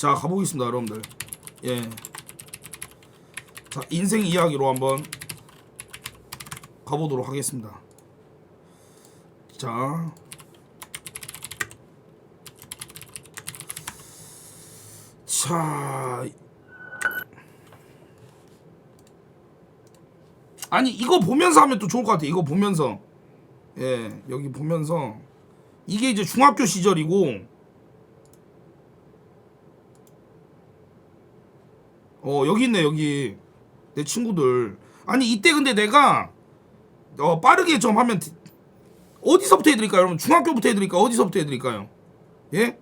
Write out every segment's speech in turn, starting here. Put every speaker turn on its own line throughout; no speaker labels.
자, 가보겠습니다, 여러분들. 예. 자, 인생 이야기로 한번 가보도록 하겠습니다. 자, 아니 이거 보면서 하면 또 좋을 것 같아. 이거 보면서, 예, 여기 보면서 이게 이제 중학교 시절이고, 여기 있네. 여기 내 친구들. 아니 이때 근데 내가 빠르게 좀 하면 어디서부터 해드릴까요? 여러분 중학교부터 해드릴까요? 어디서부터 해드릴까요? 예?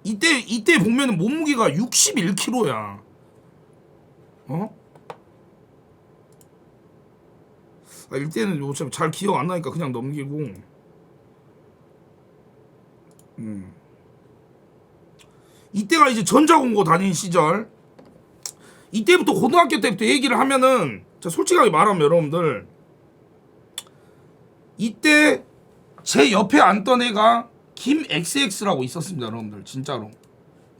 이때 보면은 몸무게가 61kg야. 이때는 어차피 잘 기억 안 나니까 그냥 넘기고. 이때가 이제 전자공고 다닌 시절. 이때부터 고등학교 때부터 얘기를 하면은, 자, 솔직하게 말하면 여러분들, 이때 제 옆에 앉던 애가 김XX라고 있었습니다, 여러분들. 진짜로.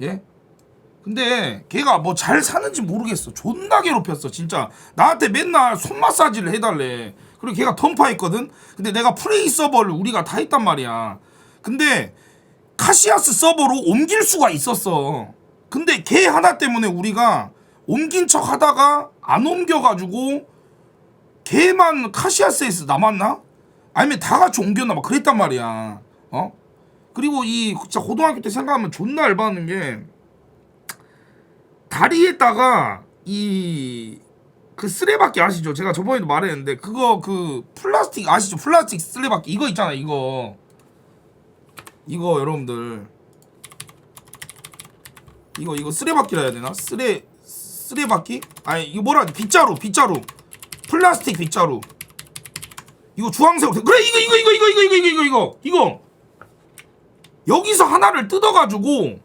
예? 근데 걔가 뭐 잘 사는지 모르겠어. 존나 괴롭혔어, 진짜. 나한테 맨날 손 마사지를 해달래. 그리고 걔가 던파했거든. 근데 내가 프레이 서버를 우리가 다 했단 말이야. 근데 카시아스 서버로 옮길 수가 있었어. 근데 걔 하나 때문에 우리가 옮긴 척 하다가 안 옮겨가지고 걔만 카시아스에서 남았나? 아니면 다 같이 옮겼나 막 그랬단 말이야. 그리고 이 진짜 고등학교 때 생각하면 존나 열받는 게, 다리에다가 이 그 쓰레받기 아시죠? 제가 저번에도 말했는데, 그거 그 플라스틱 아시죠? 플라스틱 쓰레받기 이거 있잖아. 이거 여러분들, 이거 쓰레받기라 해야 되나? 쓰레받기? 아니 이거 뭐라 하지? 빗자루 플라스틱 빗자루. 이거 주황색. 그래, 이거 여기서 하나를 뜯어가지고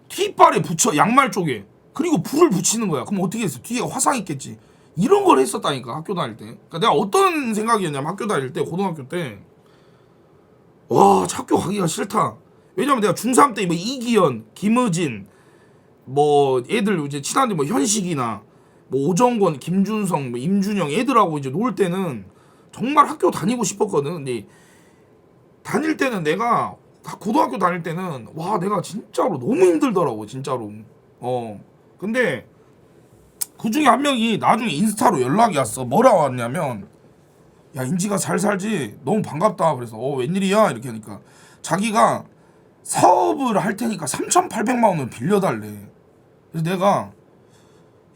뒷발에 붙여, 양말 쪽에. 그리고 불을 붙이는 거야. 그럼 어떻게 했어? 뒤에 화상 있겠지. 이런 걸 했었다니까, 학교 다닐 때. 그러니까 내가 어떤 생각이었냐면, 학교 다닐 때, 고등학교 때, 와, 학교 가기가 싫다. 왜냐면 내가 중3 때 뭐 이기현, 김의진, 뭐 애들 이제 친한데 뭐 현식이나 뭐 오정권, 김준성, 뭐 임준영 애들하고 이제 놀 때는 정말 학교 다니고 싶었거든. 근데 다닐 때는 내가, 고등학교 다닐 때는 와, 내가 진짜로 너무 힘들더라고, 진짜로. 근데 그 중에 한 명이 나중에 인스타로 연락이 왔어. 뭐라 왔냐면, 야, 인지가 잘 살지? 너무 반갑다. 그래서 웬일이야? 이렇게 하니까 자기가 사업을 할 테니까 3,800만 원을 빌려달래. 그래서 내가,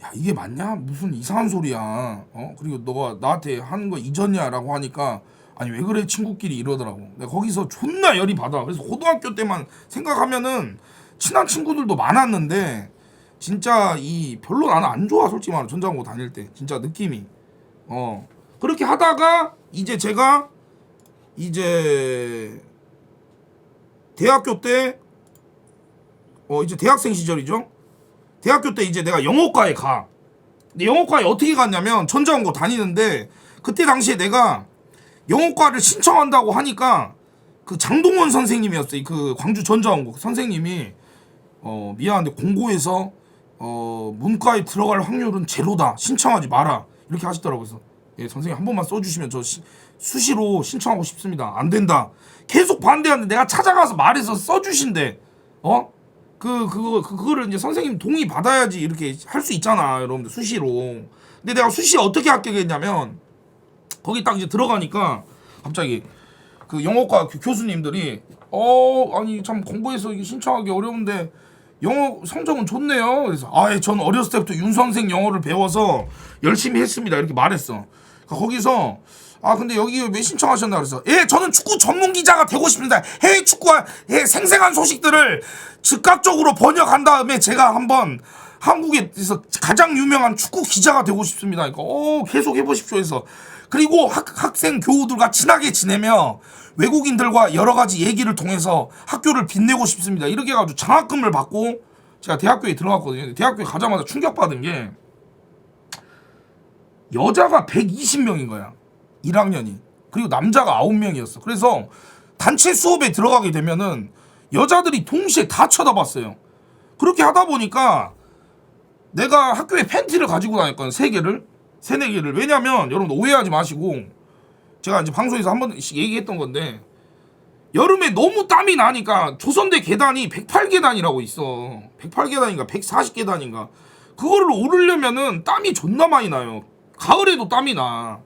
야, 이게 맞냐? 무슨 이상한 소리야. 그리고 너가 나한테 하는 거 잊었냐? 라고 하니까, 아니 왜 그래, 친구끼리 이러더라고. 내가 거기서 존나 열이 받아. 그래서 고등학교 때만 생각하면은 친한 친구들도 많았는데, 진짜 별로 나는 안 좋아, 솔직히 말하면. 전자공고 다닐 때 진짜 느낌이. 그렇게 하다가 이제 제가 이제 대학교 때, 이제 대학생 시절이죠. 대학교 때 이제 내가 영어과에 가. 근데 영어과에 어떻게 갔냐면, 전자공고 다니는데 그때 당시에 내가 영어과를 신청한다고 하니까 그 장동원 선생님이었어요. 그 광주 전자공고 선생님이 미안한데 공고에서 문과에 들어갈 확률은 제로다. 신청하지 마라. 이렇게 하시더라고요. 그래서 예, 선생님 한 번만 써주시면 저 수시로 신청하고 싶습니다. 안 된다. 계속 반대하는데 내가 찾아가서 말해서 써주신대. 그거를 이제 선생님 동의 받아야지 이렇게 할 수 있잖아, 여러분들, 수시로. 근데 내가 수시에 어떻게 합격했냐면, 거기 딱 이제 들어가니까 갑자기 그 영어과 교수님들이 아니 참 공부해서 이게 신청하기 어려운데 영어 성적은 좋네요. 그래서 전 어렸을 때부터 윤 선생 영어를 배워서 열심히 했습니다. 이렇게 말했어. 그러니까 거기서 근데 여기 왜 신청하셨나 그래서, 예, 저는 축구 전문 기자가 되고 싶습니다. 해외 축구와 생생한 소식들을 즉각적으로 번역한 다음에 제가 한번 한국에서 가장 유명한 축구 기자가 되고 싶습니다. 그러니까 계속 해보십시오 해서, 그리고 학생 교우들과 친하게 지내며 외국인들과 여러 가지 얘기를 통해서 학교를 빛내고 싶습니다. 이렇게 해가지고 장학금을 받고 제가 대학교에 들어갔거든요. 대학교에 가자마자 충격받은 게, 여자가 120명인 거야, 1학년이. 그리고 남자가 9명이었어. 그래서 단체 수업에 들어가게 되면은 여자들이 동시에 다 쳐다봤어요. 그렇게 하다 보니까 내가 학교에 팬티를 가지고 다녔거든. 3개를 3-4개를. 왜냐면 여러분들 오해하지 마시고, 제가 이제 방송에서 한 번씩 얘기했던 건데, 여름에 너무 땀이 나니까 조선대 계단이 108계단이라고 있어. 108계단인가 140계단인가. 그거를 오르려면은 땀이 존나 많이 나요. 가을에도 땀이 나.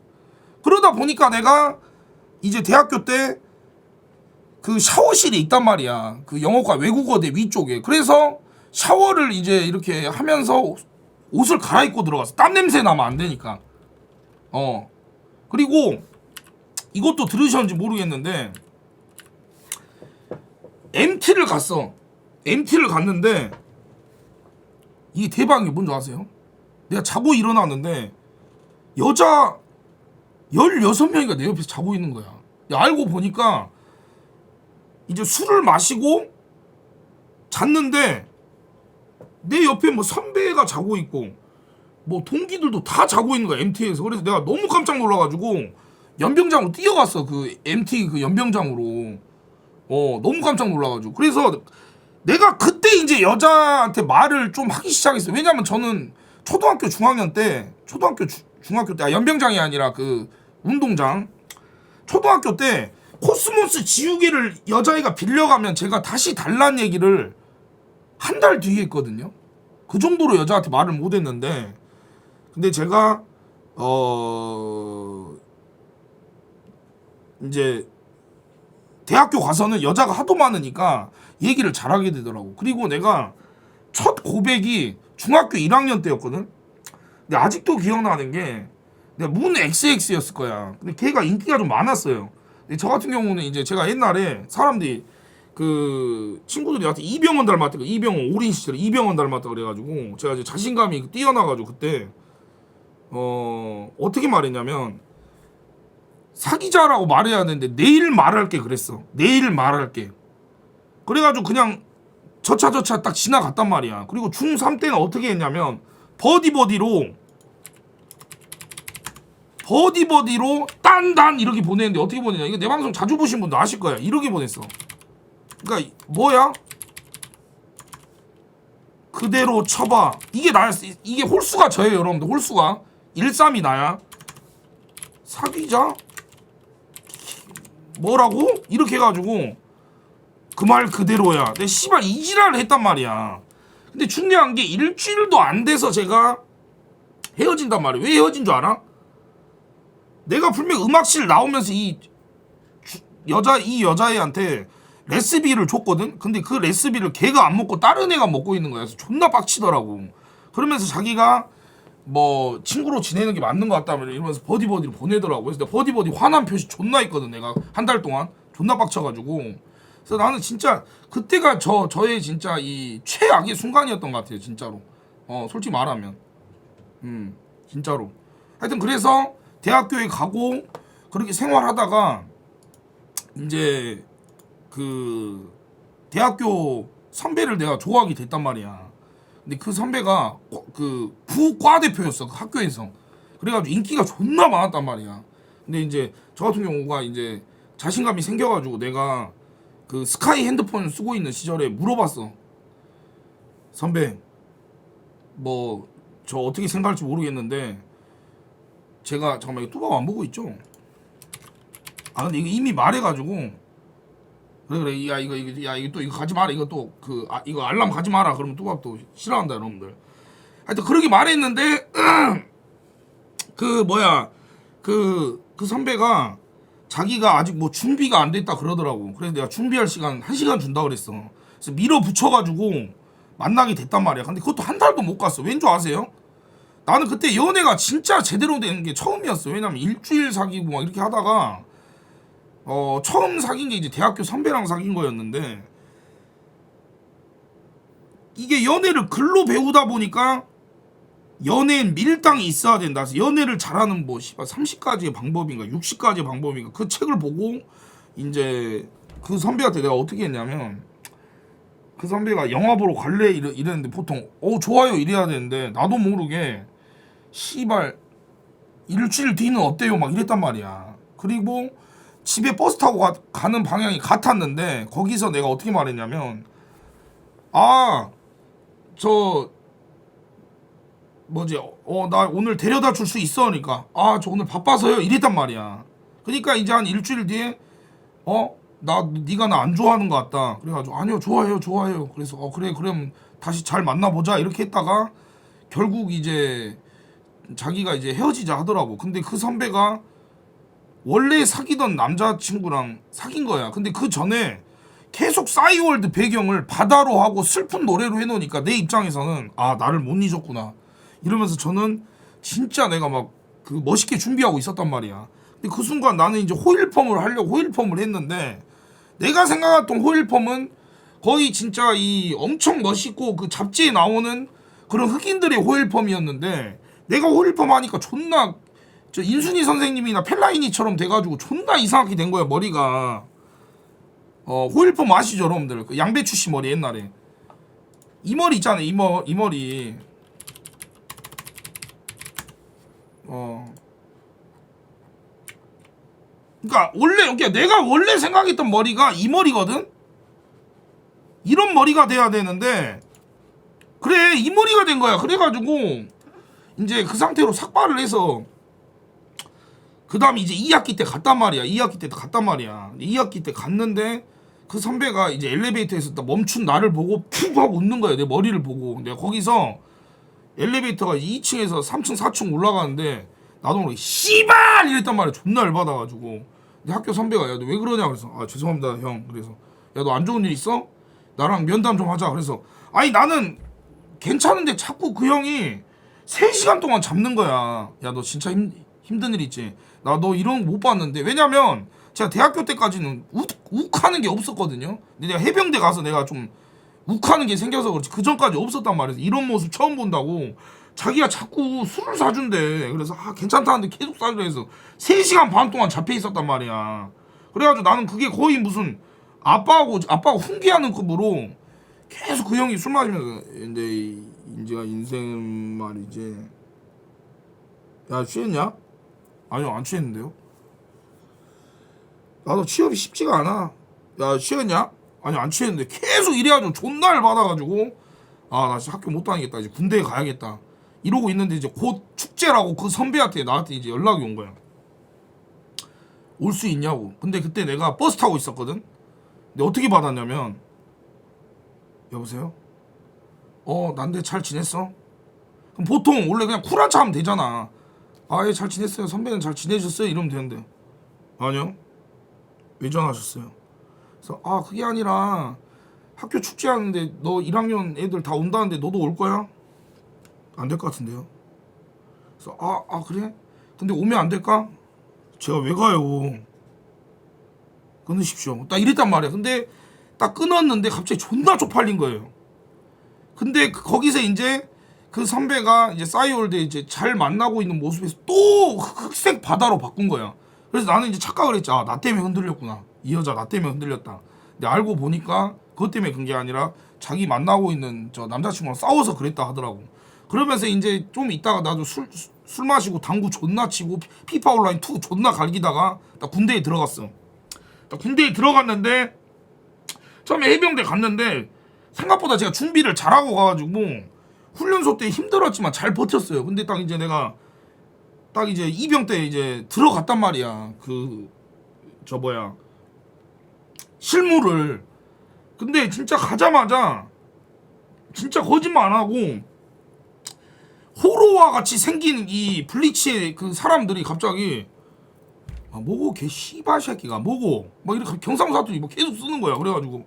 그러다 보니까 내가 이제 대학교 때 그 샤워실이 있단 말이야. 그 영어과 외국어대 위쪽에. 그래서 샤워를 이제 이렇게 하면서 옷을 갈아입고 들어갔어. 땀 냄새 나면 안 되니까. 그리고 이것도 들으셨는지 모르겠는데, MT를 갔어. MT를 갔는데 이게 대박인 게 뭔지 아세요? 내가 자고 일어났는데 여자 16명이가 내 옆에서 자고 있는 거야. 야, 알고 보니까 이제 술을 마시고 잤는데 내 옆에 뭐 선배가 자고 있고 뭐 동기들도 다 자고 있는 거야, MT에서. 그래서 내가 너무 깜짝 놀라가지고 연병장으로 뛰어갔어. 그 MT 그 연병장으로. 너무 깜짝 놀라가지고. 그래서 내가 그때 이제 여자한테 말을 좀 하기 시작했어. 왜냐면 저는 초등학교 중학년 때, 중학교 때, 연병장이 아니라 그 운동장. 초등학교 때 코스모스 지우개를 여자애가 빌려가면 제가 다시 달란 얘기를 한 달 뒤에 했거든요. 그 정도로 여자한테 말을 못 했는데, 근데 제가 이제 대학교 가서는 여자가 하도 많으니까 얘기를 잘하게 되더라고. 그리고 내가 첫 고백이 중학교 1학년 때였거든. 근데 아직도 기억나는 게, 내가 문 XX였을 거야. 근데 걔가 인기가 좀 많았어요. 근데 저 같은 경우는 이제 제가 옛날에 사람들이 그 친구들이 나한테 이병헌 닮았다, 이병헌 오린 시절에 이병헌 닮았다 그래가지고 제가 이제 자신감이 뛰어나가지고 그때 어떻게 말했냐면, 사귀자라고 말해야 되는데 내일 말할게 그랬어. 내일 말할게. 그래가지고 그냥 저차 딱 지나갔단 말이야. 그리고 중3 때는 어떻게 했냐면 버디버디로 딴 이렇게 보냈는데, 어떻게 보내냐, 이거 내 방송 자주 보신 분도 아실 거야. 이렇게 보냈어. 그러니까 뭐야? 그대로 쳐봐. 이게 나야. 이게 홀수가 저예요, 여러분들. 홀수가 13이 나야. 사귀자? 뭐라고? 이렇게 해가지고 그 말 그대로야. 내 씨발 이지랄을 했단 말이야. 근데 중요한 게 일주일도 안 돼서 제가 헤어진단 말이야. 왜 헤어진 줄 알아? 내가 분명 음악실 나오면서 이 여자애한테 레시피를 줬거든. 근데 그 레시피를 걔가 안 먹고 다른 애가 먹고 있는 거야. 그래서 존나 빡치더라고. 그러면서 자기가 뭐 친구로 지내는 게 맞는 것 같다며 이러면서 버디버디를 보내더라고. 그래서 내가 버디버디 화난 표시 존나 했거든. 내가 한 달 동안 존나 빡쳐가지고. 그래서 나는 진짜 그때가 저의 진짜 이 최악의 순간이었던 것 같아요, 진짜로. 솔직히 말하면. 진짜로. 하여튼 그래서 대학교에 가고 그렇게 생활하다가 이제 그 대학교 선배를 내가 좋아하게 됐단 말이야. 근데 그 선배가 그 부과 대표였어, 그 학교에서. 그래가지고 인기가 존나 많았단 말이야. 근데 이제 저 같은 경우가 이제 자신감이 생겨가지고 내가 그 스카이 핸드폰 쓰고 있는 시절에 물어봤어. 선배, 뭐 저 어떻게 생각할지 모르겠는데 제가 잠깐만, 이거 뚜벅 안 보고 있죠? 아 근데 이거 이미 말해가지고, 그래 야 이거 또 이거 가지 마라. 이거 또 이거 알람 가지 마라. 그러면 뚜벅 또 싫어한다, 여러분들. 하여튼 그렇게 말했는데 그 뭐야 그 선배가 자기가 아직 뭐 준비가 안 됐다 그러더라고. 그래서 내가 준비할 시간 1시간 준다 그랬어. 그래서 밀어붙여가지고 만나게 됐단 말이야. 근데 그것도 한 달도 못 갔어. 왠 줄 아세요? 나는 그때 연애가 진짜 제대로 되는 게 처음이었어. 왜냐면 일주일 사귀고 막 이렇게 하다가 처음 사귄 게 이제 대학교 선배랑 사귄 거였는데, 이게 연애를 글로 배우다 보니까 연애엔 밀당이 있어야 된다. 그래서 연애를 잘하는 뭐 30가지의 방법인가 60가지의 방법인가 그 책을 보고 이제 그 선배한테 내가 어떻게 했냐면, 그 선배가 영화 보러 갈래 이랬는데 보통 좋아요 이래야 되는데 나도 모르게 씨발 일주일 뒤는 어때요 막 이랬단 말이야. 그리고 집에 버스 타고 가는 방향이 같았는데 거기서 내가 어떻게 말했냐면 저 뭐지 나 오늘 데려다 줄 수 있어 그러니까 저 오늘 바빠서요 이랬단 말이야. 그러니까 이제 한 일주일 뒤에 네가 나 안 좋아하는 것 같다 그래가지고 아니요 좋아해요 그래서 그래 그럼 다시 잘 만나보자 이렇게 했다가 결국 이제 자기가 이제 헤어지자 하더라고. 근데 그 선배가 원래 사귀던 남자친구랑 사귄 거야. 근데 그 전에 계속 싸이월드 배경을 바다로 하고 슬픈 노래로 해놓으니까 내 입장에서는 나를 못 잊었구나 이러면서 저는 진짜 내가 막 그 멋있게 준비하고 있었단 말이야. 근데 그 순간 나는 이제 호일펌을 하려고 호일펌을 했는데 내가 생각했던 호일펌은 거의 진짜 이 엄청 멋있고 그 잡지에 나오는 그런 흑인들의 호일펌이었는데 내가 호일펌 하니까 존나 저 인순이 선생님이나 펠라이니처럼 돼가지고 존나 이상하게 된 거야 머리가. 호일펌 아시죠 여러분들? 그 양배추 씨 머리 옛날에 이 머리 있잖아요 이 머리. 그러니까 원래 내가 원래 생각했던 머리가 이 머리거든. 이런 머리가 돼야 되는데 그래 이 머리가 된 거야. 그래가지고 이제 그 상태로 삭발을 해서 그 다음에 이제 2학기 때 갔단 말이야. 2학기 때 갔단 말이야. 2학기 때 갔는데 그 선배가 이제 엘리베이터에서 딱 멈춘 나를 보고 푹 하고 웃는 거야. 내 머리를 보고. 내가 거기서 엘리베이터가 2층에서 3층 4층 올라가는데 나도 모르게 씨발 이랬단 말이야. 존나 열받아가지고 내 학교 선배가 야 너 왜 그러냐 그래서 죄송합니다 형. 그래서 야 너 안 좋은 일 있어? 나랑 면담 좀 하자. 그래서 아니 나는 괜찮은데 자꾸 그 형이 3시간 동안 잡는 거야. 야 너 진짜 힘든 일 있지? 나 너 이런 거 못 봤는데. 왜냐면 제가 대학교 때까지는 욱하는 게 없었거든요. 근데 내가 해병대 가서 내가 좀 욱하는 게 생겨서 그렇지 그 전까지 없었단 말이야. 이런 모습 처음 본다고 자기가 자꾸 술을 사준대. 그래서 괜찮다는데 계속 사주려 해서 3시간 반 동안 잡혀 있었단 말이야. 그래가지고 나는 그게 거의 무슨 아빠가 훈계하는 급으로 계속 그 형이 술 마시면서 근데 인제가 인생 말이지. 야 취했냐? 아니요 안 취했는데요. 나도 취업이 쉽지가 않아. 야 취했냐? 아니 안 취했는데 계속 이래가지고 존나 열받아가지고 나 진짜 학교 못 다니겠다 이제 군대에 가야겠다 이러고 있는데 이제 곧 축제라고 그 선배한테 나한테 이제 연락이 온 거야. 올 수 있냐고. 근데 그때 내가 버스 타고 있었거든. 근데 어떻게 받았냐면 여보세요? 난데 잘 지냈어? 그럼 보통 원래 그냥 쿨한 차 하면 되잖아. 예 잘 지냈어요. 선배는 잘 지내셨어요? 이러면 되는데 아니요. 왜 전화하셨어요? 그래서 그게 아니라 학교 축제하는데 너 1학년 애들 다 온다는데 너도 올 거야? 안 될 것 같은데요. 그래서 그래? 근데 오면 안 될까? 제가 왜 가요? 끊으십시오. 딱 이랬단 말이야. 근데 딱 끊었는데 갑자기 존나 쪽팔린 거예요. 근데 거기서 이제 그 선배가 이제 싸이월드 이제 잘 만나고 있는 모습에서 또 흑색 바다로 바꾼 거야. 그래서 나는 이제 착각을 했지. 나 때문에 흔들렸구나. 이 여자 나 때문에 흔들렸다. 근데 알고 보니까 그것 때문에 그런 게 아니라 자기 만나고 있는 저 남자친구랑 싸워서 그랬다 하더라고. 그러면서 이제 좀 있다가 나도 술 마시고 당구 존나 치고 피파 온라인 2 존나 갈기다가 나 군대에 들어갔어. 나 군대에 들어갔는데 처음에 해병대 갔는데 생각보다 제가 준비를 잘하고 가가지고 훈련소 때 힘들었지만 잘 버텼어요. 근데 딱 이제 내가 딱 이제 이병 때 이제 들어갔단 말이야. 실무를. 근데 진짜 가자마자 진짜 거짓말 안 하고 호로와 같이 생긴 이 블리치의 그 사람들이 갑자기 뭐고 걔 씨발 새끼가 뭐고 막 이렇게 경상사투리 뭐 계속 쓰는 거야. 그래가지고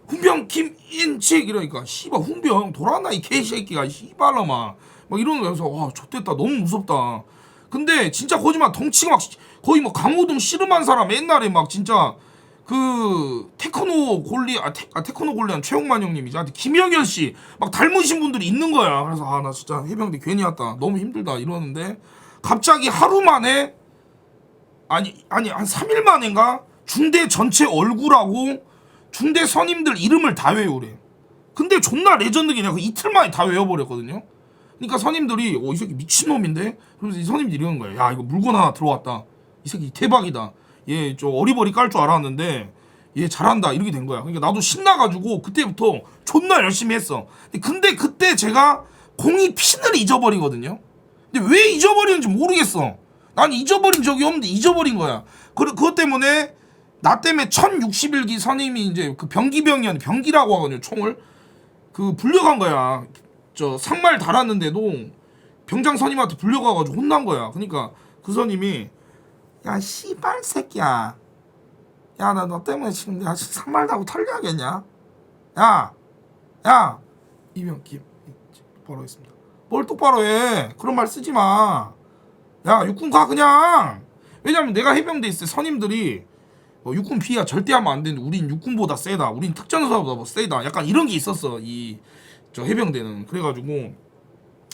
훈병 김인칙 이러니까 씨발 훈병 돌아왔나 이 개새끼가 씨발놈아 막 이러는 거야. 그래서 좆됐다 너무 무섭다. 근데 진짜 거짓말 덩치가 막 거의 뭐 강호동 씨름한 사람 옛날에 막 진짜 그 테크노 골리안 최홍만 형님이지. 김영현 씨 막 닮으신 분들이 있는 거야. 그래서 나 진짜 해병대 괜히 왔다. 너무 힘들다 이러는데 갑자기 하루 만에 아니 한 3일 만인가 중대 전체 얼굴하고 중대 선임들 이름을 다 외우래. 근데 존나 레전드긴 해. 그 이틀 만에 다 외워버렸거든요. 그러니까 선임들이 이 새끼 미친놈인데? 그러면서 이 선임들이 이러는 거야. 야 이거 물건 하나 들어왔다. 이 새끼 대박이다. 얘 좀 어리버리 깔 줄 알았는데 얘 잘한다 이렇게 된 거야. 그러니까 나도 신나가지고 그때부터 존나 열심히 했어. 근데 그때 제가 공이 핀을 잊어버리거든요. 근데 왜 잊어버리는지 모르겠어. 난 잊어버린 적이 없는데 잊어버린 거야. 그것 때문에 나 때문에 1061기 선임이 이제 그 병기병이었는데 병기라고 하거든요. 총을 그 불려간 거야. 저 상말 달았는데도 병장 선임한테 불려가가지고 혼난 거야. 그러니까 그 선임이 야 씨발 새끼야, 야 나 너 때문에 지금 내가 상말 달고 털려야겠냐? 야 이병 김 똑바로 하겠습니다. 뭘 똑바로 해? 그런 말 쓰지 마. 야 육군 가 그냥. 왜냐면 내가 해병대 있을 때 선임들이 육군 비하 절대 하면 안 되는데 우린 육군보다 세다, 우린 특전사보다 세다, 약간 이런 게 있었어 이 저 해병대는. 그래가지고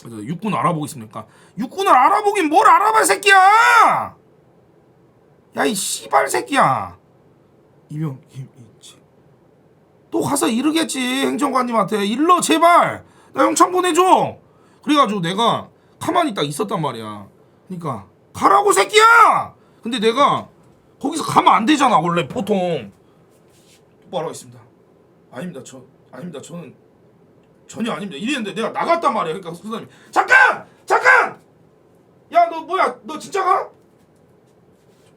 그래서 육군 알아보겠습니까? 육군을 알아보긴 뭘 알아봐 새끼야. 야 이 씨발 새끼야. 이병 김인지 또 가서 이르겠지 행정관님한테. 일러 제발 나 영창 보내줘. 그래가지고 내가 가만히 딱 있었단 말이야. 그러니까 가라고 새끼야. 근데 내가 거기서 가면 안 되잖아 원래 보통. 똑바로 하겠습니다. 아닙니다. 아닙니다. 저는 전혀 아닙니다. 이랬는데 내가 나갔단 말이야. 그러니까 그 사람이 잠깐 야 너 뭐야 너 진짜 가?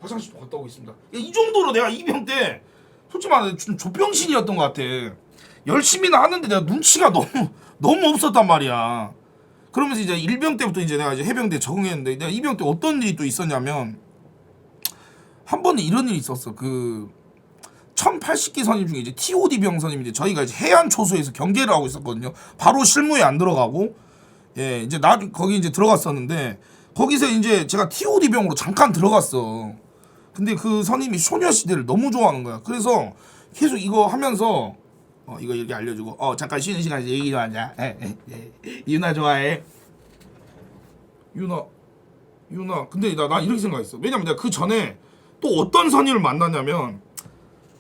화장실 좀 갔다 오겠습니다. 이 정도로 내가 이병 때 솔직히 말해 좀 조병신이었던 것 같아. 열심히는 하는데 내가 눈치가 너무 없었단 말이야. 그러면서 이제 일병 때부터 이제 내가 이제 해병대 적응했는데 내가 이병 때 어떤 일이 또 있었냐면 한 번은 이런 일이 있었어. 그 1080기 선임 중에 이제 TOD 병선임 이제 저희가 이제 해안 초소에서 경계를 하고 있었거든요. 바로 실무에 안 들어가고 예 이제 나 거기 이제 들어갔었는데 거기서 이제 제가 TOD 병으로 잠깐 들어갔어. 근데 그 선임이 소녀시대를 너무 좋아하는 거야. 그래서 계속 이거 하면서 이거 이렇게 알려주고 잠깐 쉬는 시간에 얘기 좀 하자. 유나 좋아해. 유나 근데 나 이렇게 생각했어. 왜냐면 내가 그 전에 또 어떤 선임을 만났냐면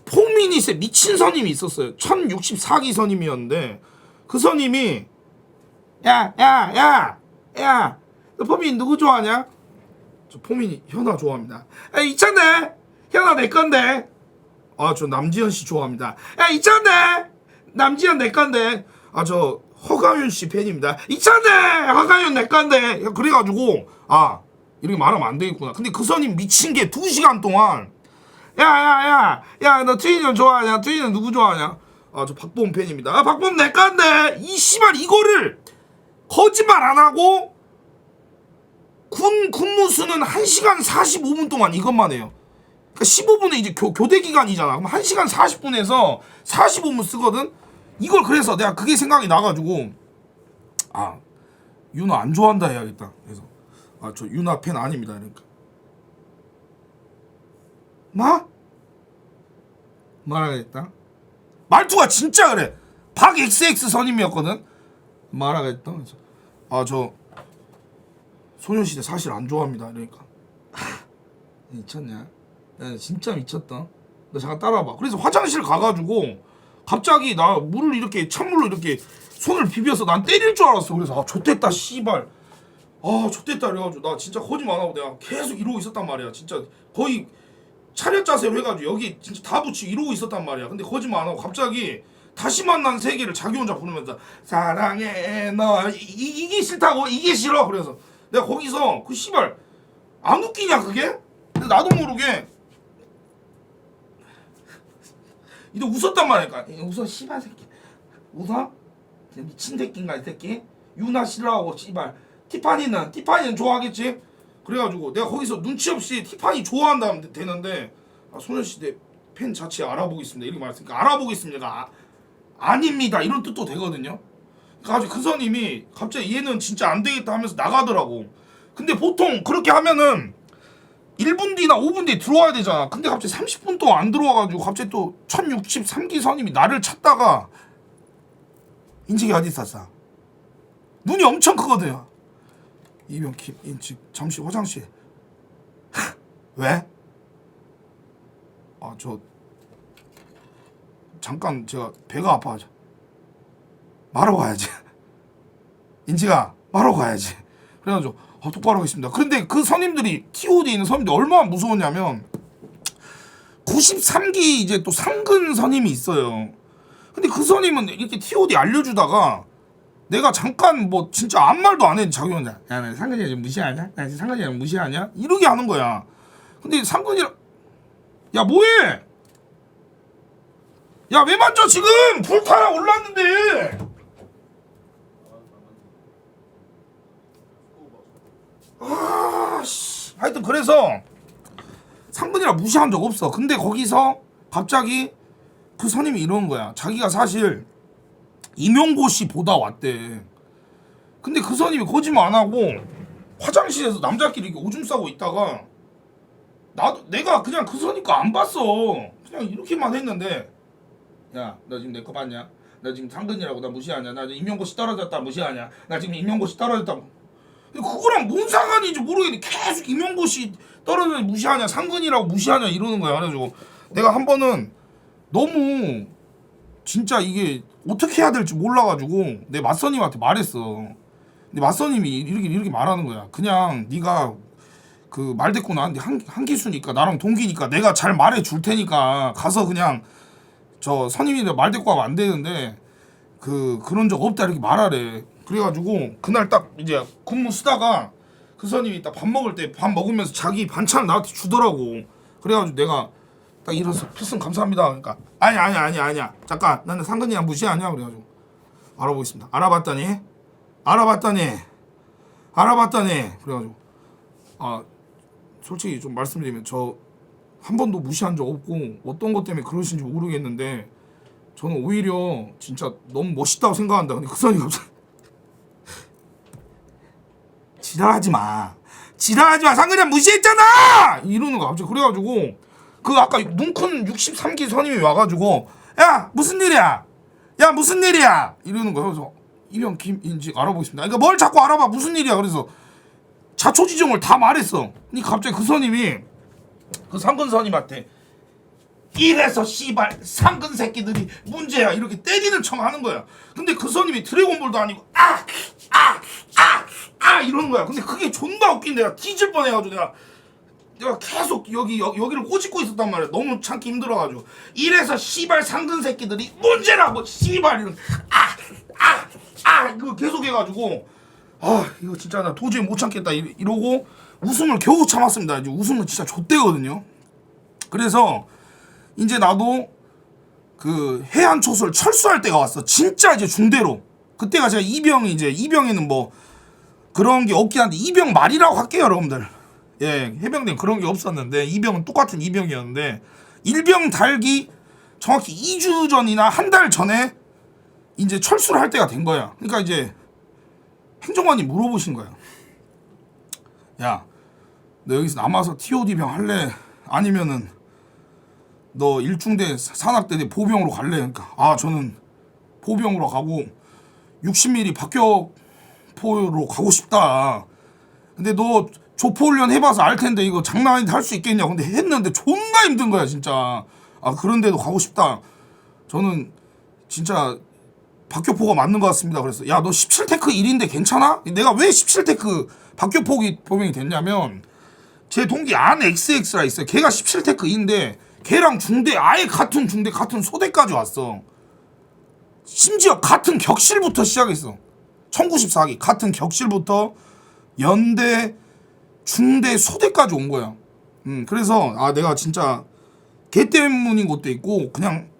포미닛에 미친 선임이 있었어요. 1064기 선임이었는데 그 선임이 야 너 포미닛 누구 좋아하냐? 저 포미닛 현아 좋아합니다. 야 이찬데 현아 내 건데. 저 남지현 씨 좋아합니다. 야 이찬데 남지현 내 건데. 저 허가윤 씨 팬입니다. 이찬데 허가윤 내 건데. 그래가지고 이렇게 말하면 안 되겠구나. 근데 그 선임 미친 게 2시간 동안 야 너 트윈은 좋아하냐? 트윈은 누구 좋아하냐? 저 박보험 팬입니다. 박보험 내 건데. 이 씨발 이거를 거짓말 안 하고 군 근무수는 1시간 45분 동안 이것만 해요. 그러니까 15분에 이제 교대 기간이잖아. 그럼 1시간 40분에서 45분 쓰거든. 이걸 그래서 내가 그게 생각이 나가지고 유나 안 좋아한다 해야겠다. 그래서 저 유나 팬 아닙니다. 그러니까 말하겠다. 말투가 진짜 그래. 박 XX 선임이었거든. 말하겠다. 저 소녀시대 사실 안 좋아합니다. 그러니까 미쳤냐? 야, 진짜 미쳤다. 너 잠깐 따라와봐. 그래서 화장실 가가지고 갑자기 나 물을 이렇게 찬물로 이렇게 손을 비벼서 난 때릴 줄 알았어. 그래서 좆됐다 씨발. 좆됐다 그래가지고 나 진짜 거짓말 안 하고 내가 계속 이러고 있었단 말이야. 진짜 거의 차렷 자세로 해가지고 여기 진짜 다 붙이고 이러고 있었단 말이야. 근데 거짓말 안 하고 갑자기 다시 만난 세계를 자기 혼자 부르면서 사랑해 너 이게 싫다고. 이게 싫어. 그래서 내가 거기서 그 씨발 안 웃기냐 그게? 근데 나도 모르게 이제 웃었단 말이야. 웃어 씨발 새끼. 웃어? 미친 새끼인가 이 새끼? 유나 싫어하고 씨발 티파니는 좋아하겠지? 그래가지고 내가 거기서 눈치 없이 티파니 좋아한다면 되는데 소녀시대 팬 자체 알아보겠습니다 이렇게 말했으니까 알아보겠습니다. 아닙니다 이런 뜻도 되거든요. 그러니까 그 선임이 갑자기 얘는 진짜 안 되겠다 하면서 나가더라고. 근데 보통 그렇게 하면은 1분 뒤나 5분 뒤에 들어와야 되잖아. 근데 갑자기 30분 동안 안 들어와가지고 갑자기 또 1063기 선임이 나를 찾다가 인식이 어디 있었어? 눈이 엄청 크거든요. 이병 김인식 잠시 화장실. 왜? 저 잠깐 제가 배가 아파가지고 말하고 가야지. 인지가 말하고 가야지. 그래가지고 똑바로 하겠습니다. 근데 그 선임들이 TOD에 있는 선임들이 얼마나 무서웠냐면 93기 이제 또 상근 선임이 있어요. 근데 그 선임은 이렇게 TOD 알려주다가 내가 잠깐 뭐 진짜 아무 말도 안 해. 자기 혼자 야 나 상근이랑 좀 무시하냐? 나 상근이랑 무시하냐? 이러게 하는 거야. 근데 상근이랑 야 뭐해? 야 왜 만져 지금? 불타라 올랐는데. 아씨 하여튼 그래서 상근이랑 무시한 적 없어. 근데 거기서 갑자기 그 선임이 이러는 거야. 자기가 사실 임용고 씨 보다 왔대. 근데 그 선임이 거짓말 안 하고 화장실에서 남자끼리 이렇게 오줌 싸고 있다가 내가 그냥 그 선임 거 안 봤어. 그냥 이렇게만 했는데 야 너 지금 내 거 봤냐? 나 지금 상근이라고 나 무시하냐? 나 임용고 씨 떨어졌다 무시하냐? 나 지금 임용고 씨 떨어졌다. 그거랑 뭔 상관인지 모르겠는데 계속 임용고 씨 떨어졌다 무시하냐? 상근이라고 무시하냐? 이러는 거야. 그래가지고 내가 한 번은 너무 진짜 이게 어떻게 해야 될지 몰라가지고 내 맞선님한테 말했어. 근데 맞선님이 이렇게 말하는 거야. 그냥 네가 그 말대꾸 나한테 한기수니까 나랑 동기니까 내가 잘 말해 줄 테니까 가서 그냥 저 선임이랑 말대꾸하면 안 되는데 그런 적 없다 이렇게 말하래. 그래가지고 그날 딱 이제 근무 쓰다가 그 선임이 딱 밥 먹을 때 밥 먹으면서 자기 반찬을 나한테 주더라고. 그래가지고 내가 딱 일어서 필승 감사합니다. 그러니까 아니야 잠깐 나는 상근이랑 무시하냐 그래가지고 알아보겠습니다. 알아봤더니 그래가지고 아 솔직히 좀 말씀드리면 저 한 번도 무시한 적 없고 어떤 것 때문에 그러신지 모르겠는데 저는 오히려 진짜 너무 멋있다고 생각한다. 근데 그 사람이 갑자기 지랄하지 마 상근이랑 무시했잖아 이러는 거 갑자기. 그래가지고 그 아까 눈큰 63기 선임이 와가지고 야 무슨 일이야 이러는 거야. 그래서 이병 김인지 알아보겠습니다. 그러니까 뭘 자꾸 알아봐 무슨 일이야. 그래서 자초지종을 다 말했어. 근데 갑자기 그 선임이 그 상근 선임한테 이래서 씨발 상근 새끼들이 문제야 이렇게 때리는 척 하는 거야. 근데 그 선임이 드래곤볼도 아니고 이러는 거야. 근데 그게 존나 웃긴 내가 뒤질 뻔해가지고 내가 계속 여기를 꼬집고 있었단 말이야. 너무 참기 힘들어가지고 이래서 씨발 상근 새끼들이 문제라고 씨발 이런 이거 계속 해가지고 이거 진짜 나 도저히 못 참겠다 이러고 웃음을 겨우 참았습니다. 이제 웃음은 진짜 좆대거든요. 그래서 이제 나도 그 해안초소를 철수할 때가 왔어. 진짜 이제 중대로. 그때가 제가 이병에는 뭐 그런 게 없긴 한데 이병 말이라고 할게요 여러분들. 예, 해병대는 그런 게 없었는데 이병은 똑같은 이병이었는데 일병 달기 정확히 2주 전이나 한 달 전에 이제 철수를 할 때가 된 거야. 그러니까 이제 행정관이 물어보신 거야. 야, 너 여기서 남아서 TOD병 할래? 아니면은 너 일중대 산악대대 보병으로 갈래? 그러니까 저는 보병으로 가고 60mm 박격포로 가고 싶다. 근데 너 조포훈련 해봐서 알 텐데 이거 장난 아닌데 할 수 있겠냐? 근데 했는데 존나 힘든 거야 진짜. 그런데도 가고 싶다. 저는 진짜 박격포가 맞는 것 같습니다. 그래서 야 너 17테크 1인데 괜찮아? 내가 왜 17테크 박격포기 보병이 됐냐면 제 동기 안 XX라 있어요. 걔가 17테크 2인데 걔랑 중대 아예 같은 중대 같은 소대까지 왔어. 심지어 같은 격실부터 시작했어. 1094기 같은 격실부터 연대 중대 소대까지 온 거야. 그래서 내가 진짜 걔 때문인 것도 있고 그냥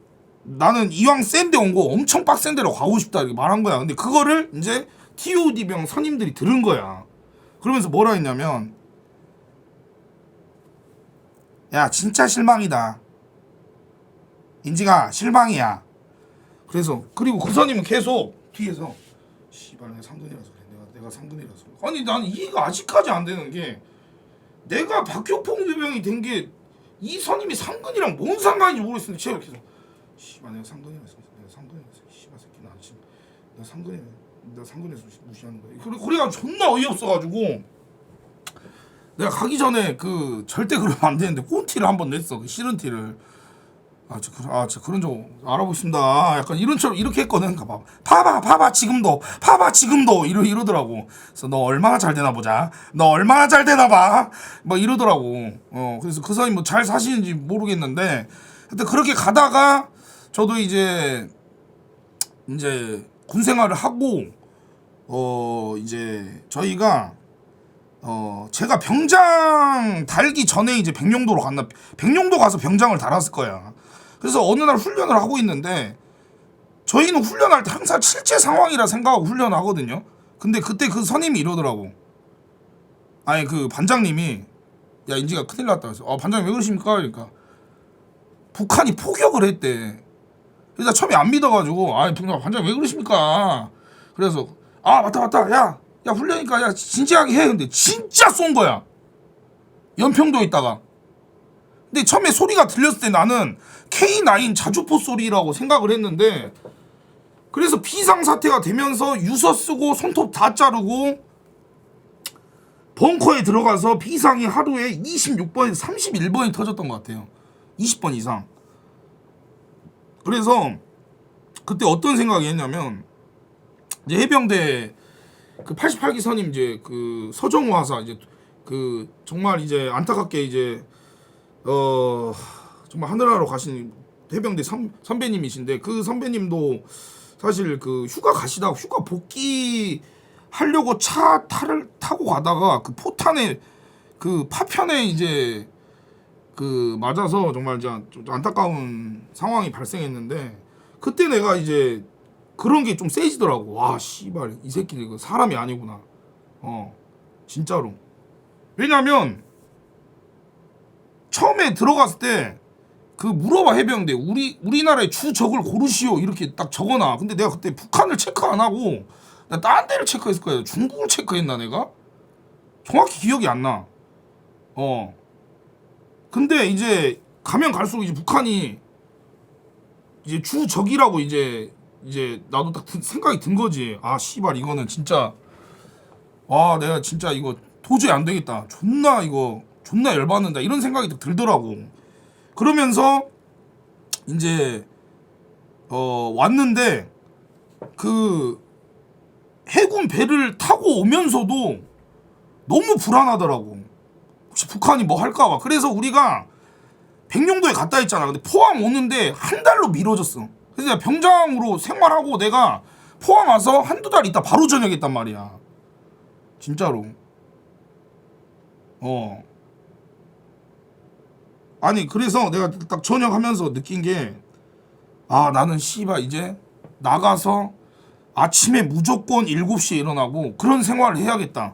나는 이왕 센데 온 거 엄청 빡센 데로 가고 싶다 이렇게 말한 거야. 근데 그거를 이제 TOD병 선임들이 들은 거야. 그러면서 뭐라 했냐면 야 진짜 실망이다. 인지가 실망이야. 그래서 그리고 그 선임은 계속 뒤에서 씨발 내가 상근이라서 그래. 내가 상근이라서. 아니 나는 이해가 아직까지 안 되는 게 내가 박격포병이 된 게 이 선임이 상근이랑 뭔 상관인지 모르겠는데 제가 계속 씨발 내가 상근이라서 씨발 새끼 나 지금 내가 상근에서 무시하는 거야. 그래가지고 존나 어이없어가지고 내가 가기 전에 그 절대 그러면 안 되는데 꼰티를 한번 냈어. 그 싫은 티를. 저 그런 적 알아보겠습니다. 약간 이런처럼 이렇게 했거든. 봐봐 지금도 이러더라고. 그래서 너 얼마나 잘 되나 보자. 너 얼마나 잘 되나 봐. 뭐 이러더라고. 그래서 그 사람이 뭐 잘 사시는지 모르겠는데, 하여튼 그렇게 가다가 저도 이제 군 생활을 하고 이제 저희가 제가 병장 달기 전에 이제 백령도로 갔나, 백령도 가서 병장을 달았을 거야. 그래서 어느 날 훈련을 하고 있는데, 저희는 훈련할 때 항상 실제 상황이라 생각하고 훈련하거든요. 근데 그때 그 선임이 이러더라고. 아니 그 반장님이, 야 인지가 큰일 났다. 그래서 반장님 왜 그러십니까? 그러니까 북한이 포격을 했대. 그래서 처음에 안 믿어가지고, 반장님 왜 그러십니까? 그래서 맞다 야 훈련이니까 야 진지하게 해. 근데 진짜 쏜 거야, 연평도에 있다가. 근데 처음에 소리가 들렸을 때 나는 K9 자주포 소리라고 생각을 했는데, 그래서 비상사태가 되면서 유서 쓰고 손톱 다 자르고 벙커에 들어가서 비상이 하루에 26번에서 31번이 터졌던 것 같아요. 20번 이상. 그래서 그때 어떤 생각이 했냐면, 이제 해병대 그 88기 선임 이제 그 서정우 하사, 이제 그 정말 이제 안타깝게 이제 정말 하늘나라로 가신 해병대 선배님이신데, 그 선배님도 사실 그 휴가 가시다가 휴가 복귀 하려고 차를 타고 가다가 그 포탄에 그 파편에 이제 그 맞아서 정말 좀 안타까운 상황이 발생했는데, 그때 내가 이제 그런 게 좀 세지더라고. 와 씨발 이 새끼 이거 사람이 아니구나. 진짜로. 왜냐면 처음에 들어갔을 때 그 물어봐, 해병대 우리나라의 주적을 고르시오 이렇게 딱 적어놔. 근데 내가 그때 북한을 체크 안 하고 나 딴 데를 체크했을 거야. 중국을 체크했나 내가? 정확히 기억이 안 나. 근데 이제 가면 갈수록 이제 북한이 이제 주적이라고 이제 나도 딱 생각이 든 거지. 씨발 이거는 진짜 내가 진짜 이거 도저히 안 되겠다. 존나 열받는다. 이런 생각이 딱 들더라고. 그러면서 이제 왔는데 그 해군 배를 타고 오면서도 너무 불안하더라고. 혹시 북한이 뭐 할까봐. 그래서 우리가 백령도에 갔다 했잖아. 근데 포항 오는데 한 달로 미뤄졌어. 그래서 내가 병장으로 생활하고 내가 포항 와서 한두 달 있다 바로 전역했단 말이야. 진짜로. 아니 그래서 내가 딱 전역하면서 느낀 게, 나는 씨발 이제 나가서 아침에 무조건 7시에 일어나고 그런 생활을 해야겠다.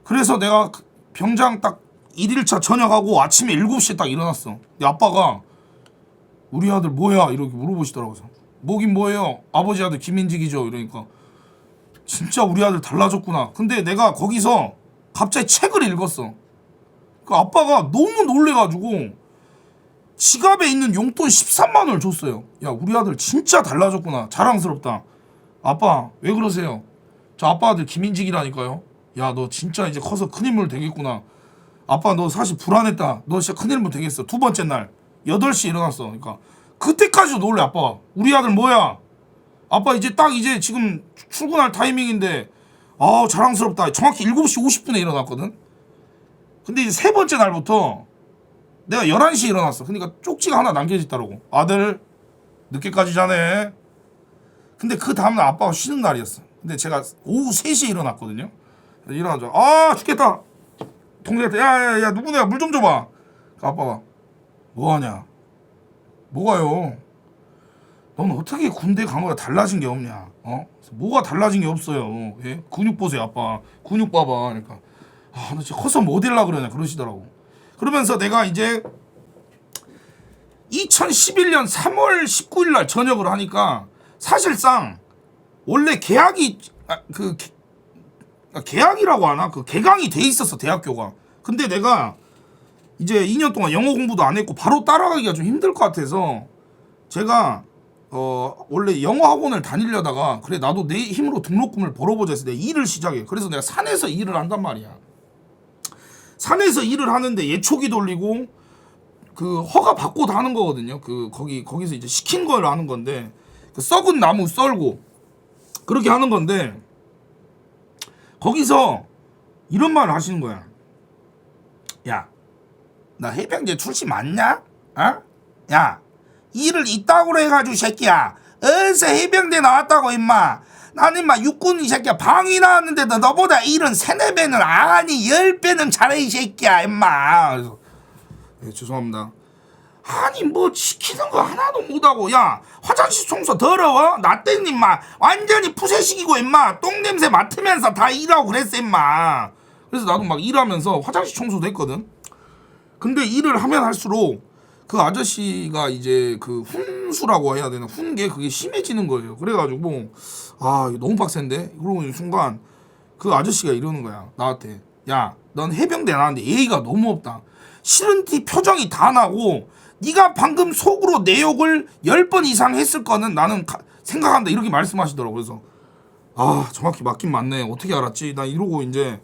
그래서 내가 병장 딱 1일차 전역하고 아침에 7시에 딱 일어났어. 내 아빠가 우리 아들 뭐야 이렇게 물어보시더라고요. 뭐긴 뭐예요? 아버지 아들 김인직이죠. 이러니까 진짜 우리 아들 달라졌구나. 근데 내가 거기서 갑자기 책을 읽었어. 그 아빠가 너무 놀래가지고 지갑에 있는 용돈 13만 원을 줬어요. 야 우리 아들 진짜 달라졌구나. 자랑스럽다. 아빠 왜 그러세요? 저 아빠 아들 김인직이라니까요. 야 너 진짜 이제 커서 큰 인물 되겠구나. 아빠 너 사실 불안했다. 너 진짜 큰 인물 되겠어. 두 번째 날 8시에 일어났어. 그러니까 그때까지도 놀래 아빠가. 우리 아들 뭐야? 아빠 이제 딱 이제 지금 출근할 타이밍인데 자랑스럽다. 정확히 7시 50분에 일어났거든. 근데 이제 세 번째 날부터 내가 11시에 일어났어. 그러니까 쪽지가 하나 남겨졌더라고. 아들 늦게까지 자네. 근데 그 다음날 아빠가 쉬는 날이었어. 근데 제가 오후 3시에 일어났거든요. 일어나서 죽겠다. 동생한테 야 누구냐 물 좀 줘봐. 그 아빠가 뭐하냐. 뭐가요? 넌 어떻게 군대 간 거야 달라진 게 없냐. 뭐가 달라진 게 없어요. 예? 근육 보세요 아빠. 근육 봐봐. 그러니까 너 진짜 커서 뭐 되려고 그러냐 그러시더라고. 그러면서 내가 이제 2011년 3월 19일 날 전역을 하니까 사실상 원래 계약이라고 하나? 그 개강이 돼 있었어 대학교가. 근데 내가 이제 2년 동안 영어 공부도 안 했고 바로 따라가기가 좀 힘들 것 같아서 제가 원래 영어 학원을 다니려다가 그래 나도 내 힘으로 등록금을 벌어보자 해서 내가 일을 시작해. 그래서 내가 산에서 일을 한단 말이야. 산에서 일을 하는데 예초기 돌리고 그 허가 받고 다 하는 거거든요. 그 거기서 이제 시킨 걸 하는 건데 그 썩은 나무 썰고 그렇게 하는 건데 거기서 이런 말을 하시는 거야. 야, 나 해병대 출신 맞냐? 어? 야, 일을 이따구로 해가지고 새끼야. 어디서 해병대 나왔다고 임마. 나는 임마 육군 이 새끼야 방위 나왔는데도 너보다 일은 3-4배는 아니 10배는 잘해 이 새끼야 임마. 그래서 네, 죄송합니다. 아니 뭐 시키는 거 하나도 못하고 야 화장실 청소 더러워? 나 때는 임마 완전히 푸세식이고 임마 똥냄새 맡으면서 다 일하고 그랬어 임마. 그래서 나도 막 일하면서 화장실 청소도 했거든. 근데 일을 하면 할수록 그 아저씨가 이제 그 훈수라고 해야 되나 훈계 그게 심해지는 거예요. 그래가지고 아 이거 너무 빡센데. 그러고 있는 순간 그 아저씨가 이러는 거야 나한테. 야 넌 해병대 나왔는데 예의가 너무 없다. 싫은 티 표정이 다 나고 네가 방금 속으로 내 욕을 10번 이상 했을 거는 나는 생각한다 이렇게 말씀하시더라고. 그래서 아 정확히 맞긴 맞네. 어떻게 알았지? 나 이러고 이제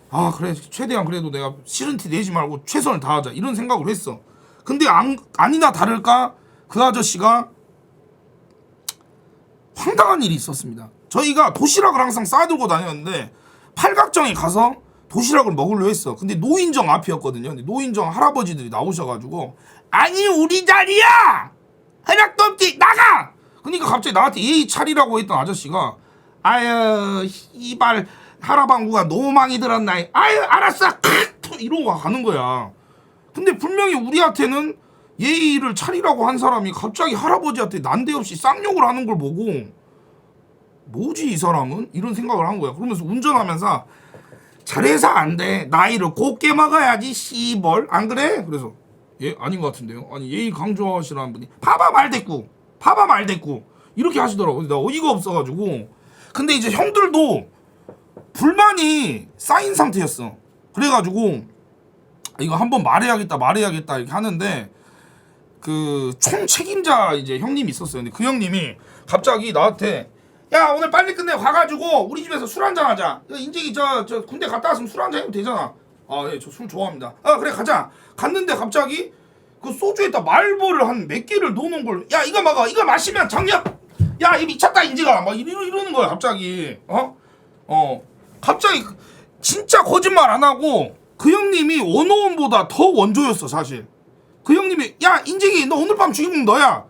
아 그래 최대한 그래도 내가 싫은 티 내지 말고 최선을 다하자 이런 생각을 했어. 근데 아니나 다를까 그 아저씨가 황당한 일이 있었습니다. 저희가 도시락을 항상 싸들고 다녔는데 팔각정에 가서 도시락을 먹으려 했어. 근데 노인정 앞이었거든요. 근데 노인정 할아버지들이 나오셔가지고 아니 우리 자리야! 허락도 없지 나가! 그러니까 갑자기 나한테 예의 차리라고 했던 아저씨가 아유 이발 할아방구가 너무 많이 들었나 아유 알았어 이러고 가는 거야. 근데 분명히 우리한테는 예의를 차리라고 한 사람이 갑자기 할아버지한테 난데없이 쌍욕을 하는 걸 보고 뭐지 이 사람은? 이런 생각을 한 거야. 그러면서 운전하면서 잘해서 안 돼. 나이를 곱게 먹어야지 씨벌 안 그래? 그래서 예? 아닌 것 같은데요. 아니 예의 강조하시라는 분이 봐봐 말대꾸 이렇게 하시더라고. 나 어이가 없어가지고. 근데 이제 형들도 불만이 쌓인 상태였어. 그래가지고 이거 한번 말해야겠다 이렇게 하는데 그 총 책임자 이제 형님이 있었어요. 근데 그 형님이 갑자기 나한테 야 오늘 빨리 끝내 가가지고 우리 집에서 술 한잔 하자. 인재기 저 군대 갔다 왔으면 술 한잔 해도 되잖아. 아 예 저 술 좋아합니다. 아 그래 가자. 갔는데 갑자기 그 소주에다 말보를 한 몇 개를 넣어놓은 걸 야 이거 먹어 이거 마시면 장력 야 이 미쳤다 인재가 막 이러는 거야 갑자기. 갑자기 진짜 거짓말 안 하고 그 형님이 원호원보다 더 원조였어 사실. 그 형님이 야 인재기 너 오늘 밤 주인공 너야.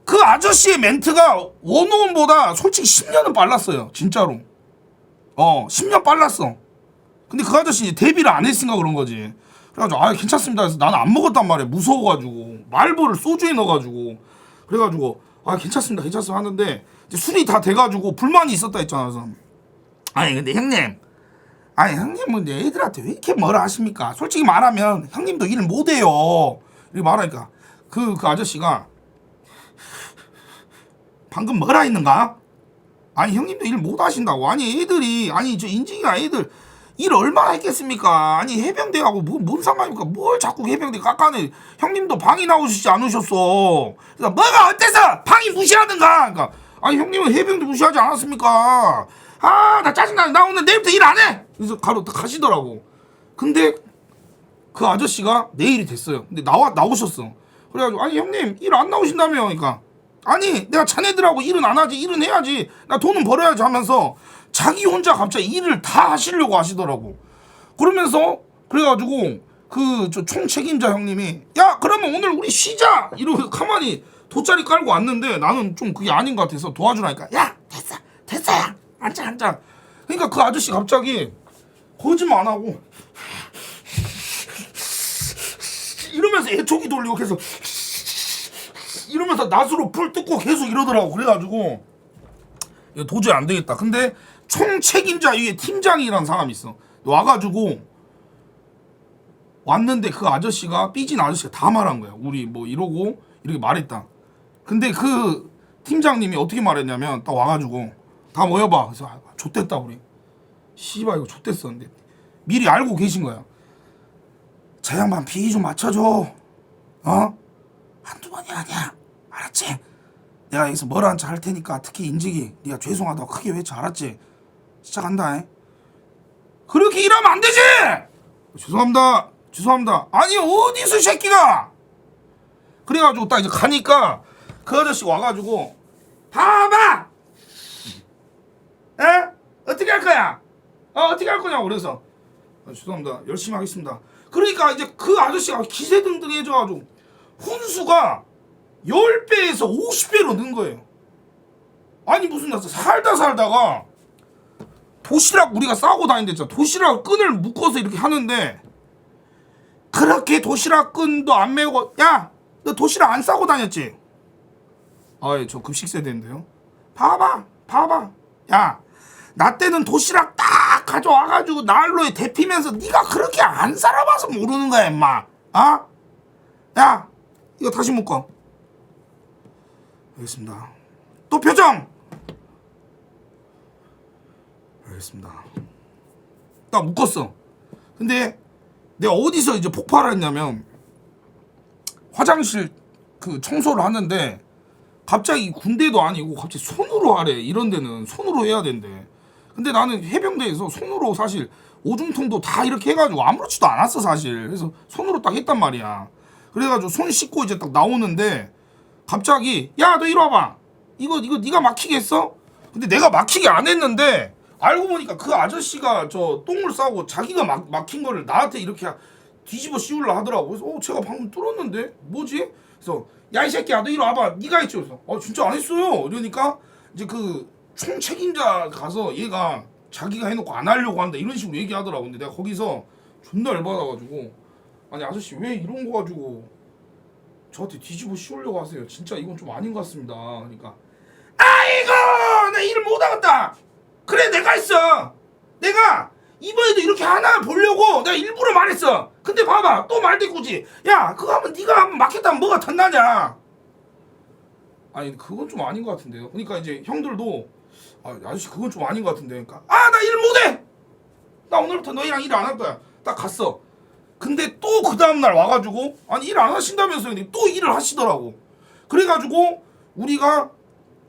그 아저씨의 멘트가 원호원보다 솔직히 10년은 빨랐어요 진짜로. 10년 빨랐어. 근데 그 아저씨 데뷔를 안 했으니까 그런 거지. 그래가지고 아 괜찮습니다 해서 나는 안 먹었단 말이야. 무서워가지고 말보를 소주에 넣어가지고. 그래가지고 아 괜찮습니다 하는데 이제 술이 다 돼가지고 불만이 있었다 했잖아. 그래서 아니 근데 형님 아니 형님은 이제 애들한테 왜 이렇게 뭐라 하십니까? 솔직히 말하면 형님도 일을 못해요. 이렇게 말하니까 그 아저씨가 방금 뭐라 했는가? 아니 형님도 일 못하신다고. 아니 애들이 아니 저 인증이가 애들 일 얼마나 했겠습니까? 아니 해병대하고 뭔 상관입니까? 뭘 자꾸 해병대 깎아내. 형님도 방위 나오시지 않으셨어. 그래서 뭐가 어때서 방위 무시하든가. 그러니까 아니 형님은 해병대 무시하지 않았습니까? 아 나 짜증나. 나 오늘 내일부터 일 안 해. 그래서 가시더라고. 근데 그 아저씨가 내일이 됐어요. 근데 나오셨어. 그래가지고 아니 형님 일 안 나오신다며. 그러니까 아니 내가 자네들하고 일은 안 하지. 일은 해야지. 나 돈은 벌어야지 하면서 자기 혼자 갑자기 일을 다 하시려고 하시더라고. 그러면서 그래가지고 그 저 총 책임자 형님이 야 그러면 오늘 우리 쉬자 이러고 가만히 돗자리 깔고 왔는데 나는 좀 그게 아닌 것 같아서 도와주라니까 야 됐어 야 앉아. 그러니까 그 아저씨 갑자기 거짓말 안 하고 이러면서 애초기 돌리고 계속 이러면서 낫으로 풀 뜯고 계속 이러더라고. 그래가지고 이거 도저히 안 되겠다. 근데 총 책임자 위에 팀장이라는 사람이 있어. 와가지고 왔는데 그 아저씨가 삐진 아저씨가 다 말한 거야. 우리 뭐 이러고 이렇게 말했다. 근데 그 팀장님이 어떻게 말했냐면 딱 와가지고 다 모여봐. 그래서 좆됐다 우리. 씨발 이거 좆됐었는데 미리 알고 계신 거야. 저 양반 비위 좀 맞춰줘. 한두 번이 아니야. 알았지? 내가 여기서 뭐라 한자 할 테니까 특히 인직이 네가 죄송하다고 크게 외쳐. 알았지? 시작한다. 그렇게 일하면 안 되지! 죄송합니다. 죄송합니다. 아니 어디서 이 새끼가. 그래가지고 딱 이제 가니까 그 아저씨 와가지고 봐봐. 에? 어떻게 할 거야? 어떻게 할 거냐고. 그래서 죄송합니다. 열심히 하겠습니다. 그러니까 이제 그 아저씨가 기세등등해져가지고 훈수가 10배에서 50배로 는 거예요. 아니 무슨 나 살다가 도시락 우리가 싸고 다니는데 도시락 끈을 묶어서 이렇게 하는데 그렇게 도시락 끈도 안 메고 야 너 도시락 안 싸고 다녔지? 아예 저 급식 세대인데요. 봐봐 야 나 때는 도시락 딱 가져와가지고 난로에 데피면서 네가 그렇게 안 살아봐서 모르는 거야 임마. 야 이거 다시 묶어. 알겠습니다. 또 표정. 알겠습니다. 딱 묶었어. 근데 내가 어디서 이제 폭발을 했냐면 화장실 그 청소를 하는데 갑자기 군대도 아니고 갑자기 손으로 하래. 이런 데는 손으로 해야 된대. 근데 나는 해병대에서 손으로 사실 오줌통도 다 이렇게 해가지고 아무렇지도 않았어 사실. 그래서 손으로 딱 했단 말이야. 그래가지고 손 씻고 이제 딱 나오는데 갑자기 야 너 이리 와봐. 이거 네가 막히겠어? 근데 내가 막히게 안 했는데 알고 보니까 그 아저씨가 저 똥을 싸고 자기가 막힌 거를 나한테 이렇게 뒤집어 씌우려 하더라고. 그래서 제가 방금 뚫었는데 뭐지? 그래서 야 이 새끼야 너 이리 와봐. 네가 했지? 그래서 진짜 안 했어요. 이러니까 이제 그 총 책임자 가서 얘가 자기가 해놓고 안 하려고 한다 이런 식으로 얘기하더라고. 근데 내가 거기서 존나 열받아가지고 아니 아저씨 왜 이런 거 가지고 저한테 뒤집어 씌우려고 하세요? 진짜 이건 좀 아닌 것 같습니다. 그러니까 아이고 나 일 못하겠다. 그래 내가 했어. 내가 이번에도 이렇게 하나 보려고 내가 일부러 말했어. 근데 봐봐 또 말대꾸지. 야 그거 하면 네가 한번 막혔다면 뭐가 덧나냐. 아니 그건 좀 아닌 것 같은데요. 그러니까 이제 형들도 아저씨 그건 좀 아닌 것 같은데. 그러니까 나 일 못해. 나 오늘부터 너희랑 일 안 할 거야. 딱 갔어. 근데 또 그 다음날 와가지고 아니 일 안 하신다면서요. 또 일을 하시더라고. 그래가지고 우리가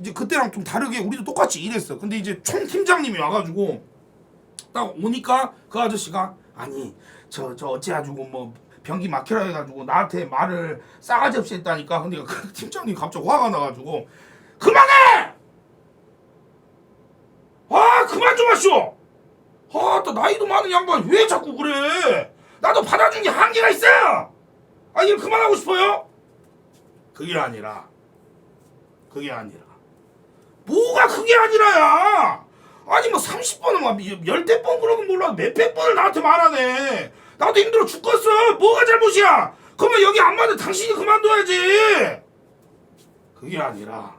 이제 그때랑 좀 다르게 우리도 똑같이 일했어. 근데 이제 총 팀장님이 와가지고 딱 오니까 그 아저씨가 아니 저 어째가지고 뭐 변기 막히라 해가지고 나한테 말을 싸가지 없이 했다니까. 근데 그 팀장님이 갑자기 화가 나가지고 그만해! 그만 좀 하시오! 또 나이도 많은 양반 왜 자꾸 그래? 나도 받아준 게 한계가 있어요! 일 그만하고 싶어요? 그게 아니라 뭐가 그게 아니라야! 아니 뭐 30번은 막 10대 번 그러면 몰라도 몇백 번을 나한테 말하네. 나도 힘들어 죽겠어. 뭐가 잘못이야? 그러면 여기 안 맞는 당신이 그만둬야지. 그게 아니라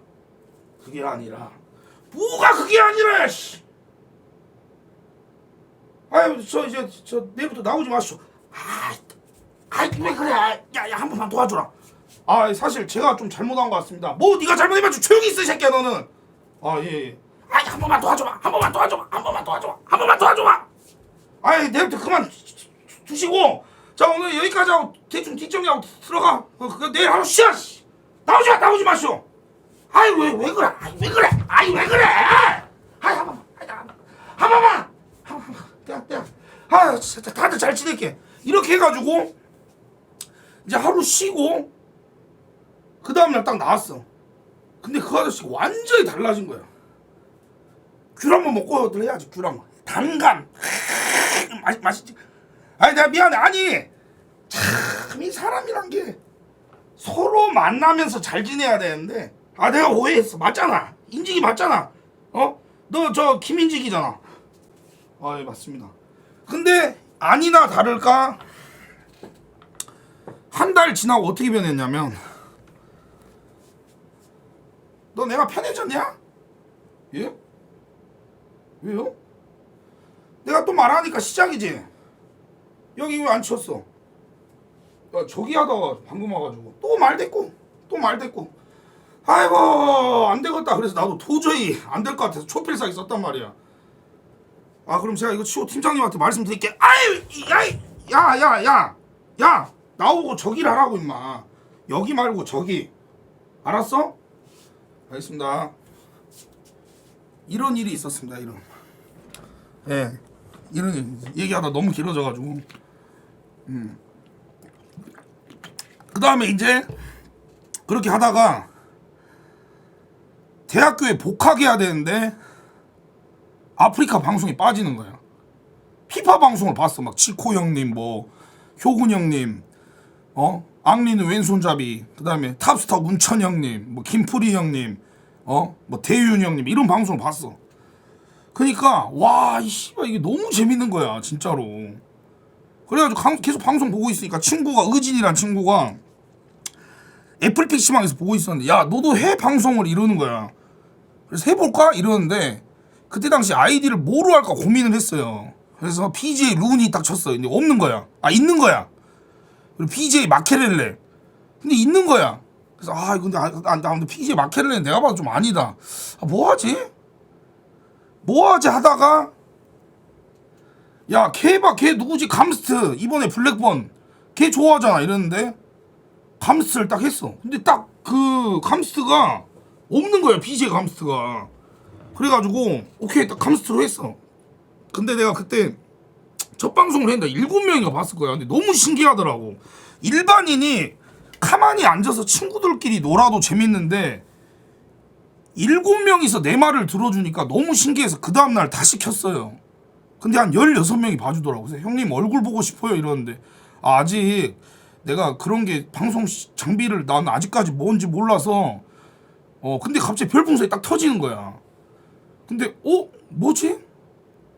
뭐가 그게 아니라 씨. 아유 저 내일부터 나오지 마시오. 왜 그래? 야 한 번만 도와줘라. 사실 제가 좀 잘못한 것 같습니다. 뭐 네가 잘못해봤지. 조용히 있어 이 새끼야 너는. 예. 한 번만 도와줘봐. 내일부터 그만 두시고 자 오늘 여기까지 하고 대충 뒷정리하고 들어가. 내일 하루 쉬어. 나오지 마시오. 왜 그래? 한 번만. 진짜 다들 잘 지낼게. 이렇게 해가지고 이제 하루 쉬고 그 다음날 딱 나왔어. 근데 그 아저씨가 완전히 달라진 거야. 귤 한번 먹고들 해야지. 귤 한번. 단감. 맛있지. 내가 미안해. 아니 참 이 사람이란 게 서로 만나면서 잘 지내야 되는데 내가 오해했어. 맞잖아. 인직이 맞잖아. 너 저 김인직이잖아. 예 맞습니다. 근데 아니나 다를까 한 달 지나고 어떻게 변했냐면 너 내가 편해졌냐? 예? 왜요? 내가 또 말하니까 시작이지. 여기 왜 안 치웠어? 야 저기 하다가 방금 와가지고 또 말댔고 아이고 안 되겠다. 그래서 나도 도저히 안 될 것 같아서 초필살기 썼단 말이야. 그럼 제가 이거 치워 팀장님한테 말씀드릴게. 야 나오고 저기를 하라고 임마. 여기 말고 저기. 알았어? 알겠습니다. 이런 일이 있었습니다. 이런 얘기하다 너무 길어져가지고 그 다음에 이제 그렇게 하다가 대학교에 복학해야 되는데 아프리카 방송이 빠지는 거야. 피파 방송을 봤어. 막 치코 형님, 뭐 효군 형님, 앙리는 왼손잡이, 그 다음에 탑스타 문천 형님, 뭐 김프리 형님, 뭐 대윤 형님 이런 방송을 봤어. 그러니까 와, 이 씨발 이게 너무 재밌는 거야, 진짜로. 그래가지고 계속 방송 보고 있으니까 친구가 의진이란 친구가 애플 PC방에서 보고 있었는데 야, 너도 해 방송을 이러는 거야. 그래서 해볼까 이러는데 그때 당시 아이디를 뭐로 할까 고민을 했어요. 그래서 PJ 룬이 딱 쳤어요. 근데 없는 거야. 아, 있는 거야. 그리고 PJ 마케렐레. 근데 있는 거야. 그래서 근데 PJ 마케렐레는 내가 봐도 좀 아니다. 뭐 하지 하다가 야, 걔 누구지? 감스트. 이번에 블랙번. 걔 좋아하잖아. 이랬는데 감스트를 딱 했어. 근데 딱 그 감스트가 없는 거야. BJ 감스트가. 그래가지고 오케이, 딱 감스트로 했어. 근데 내가 그때 첫 방송을 했는데 7명이가 봤을 거야. 근데 너무 신기하더라고. 일반인이 가만히 앉아서 친구들끼리 놀아도 재밌는데 7명이서 내 말을 들어주니까 너무 신기해서 그 다음날 다시 켰어요. 근데 한 16명이 봐주더라고. 그래서 형님 얼굴 보고 싶어요 이러는데 아직 내가 그런 게 방송 장비를 난 아직까지 뭔지 몰라서 근데 갑자기 별풍선이 딱 터지는 거야. 근데 뭐지?